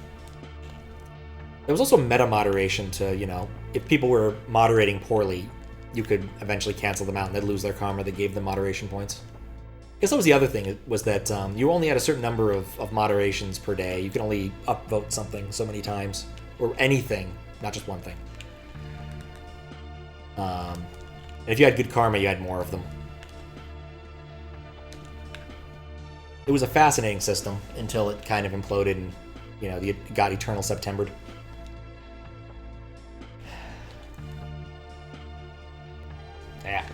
There was also meta moderation to, you know, if people were moderating poorly, you could eventually cancel them out and they'd lose their karma that gave them moderation points. I guess that was the other thing, was that you only had a certain number of moderations per day. You could only upvote something so many times, or anything, not just one thing. And if you had good karma, you had more of them. It was a fascinating system until it kind of imploded and, you know, it got Eternal Septembered. Yeah.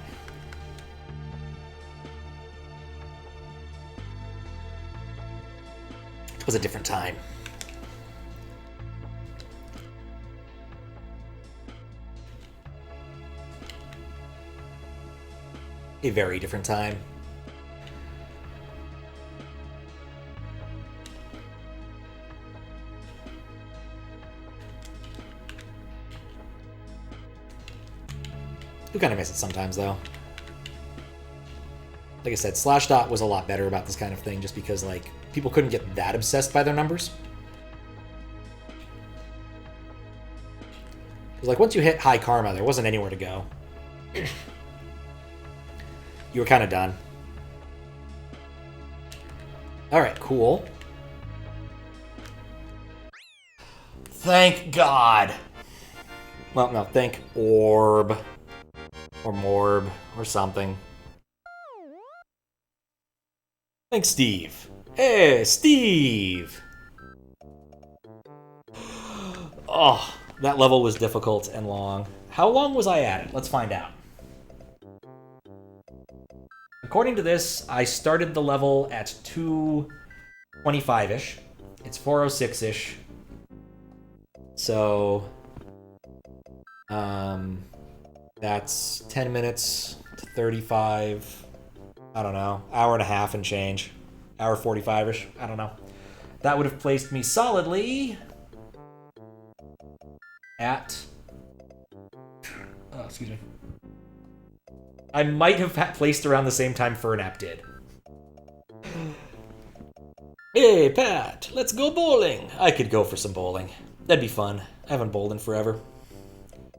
It was a different time. A very different time. You kind of miss it sometimes, though. Like I said, /dot was a lot better about this kind of thing, just because, like, people couldn't get that obsessed by their numbers. Because, like, once you hit high karma, there wasn't anywhere to go. You were kind of done. Alright, cool. Thank God. Well, no, thank Orb. Or Morb. Or something. Thanks, Steve. Hey, Steve! Oh, that level was difficult and long. How long was I at it? Let's find out. I'm according to this, I started the level at 225-ish. It's 406-ish. So, that's 10 minutes to 35, I don't know, hour and a half and change. Hour 45-ish, I don't know. That would have placed me solidly at... Oh, excuse me. I might have placed around the same time Fernap did. Hey, Pat, let's go bowling. I could go for some bowling. That'd be fun. I haven't bowled in forever.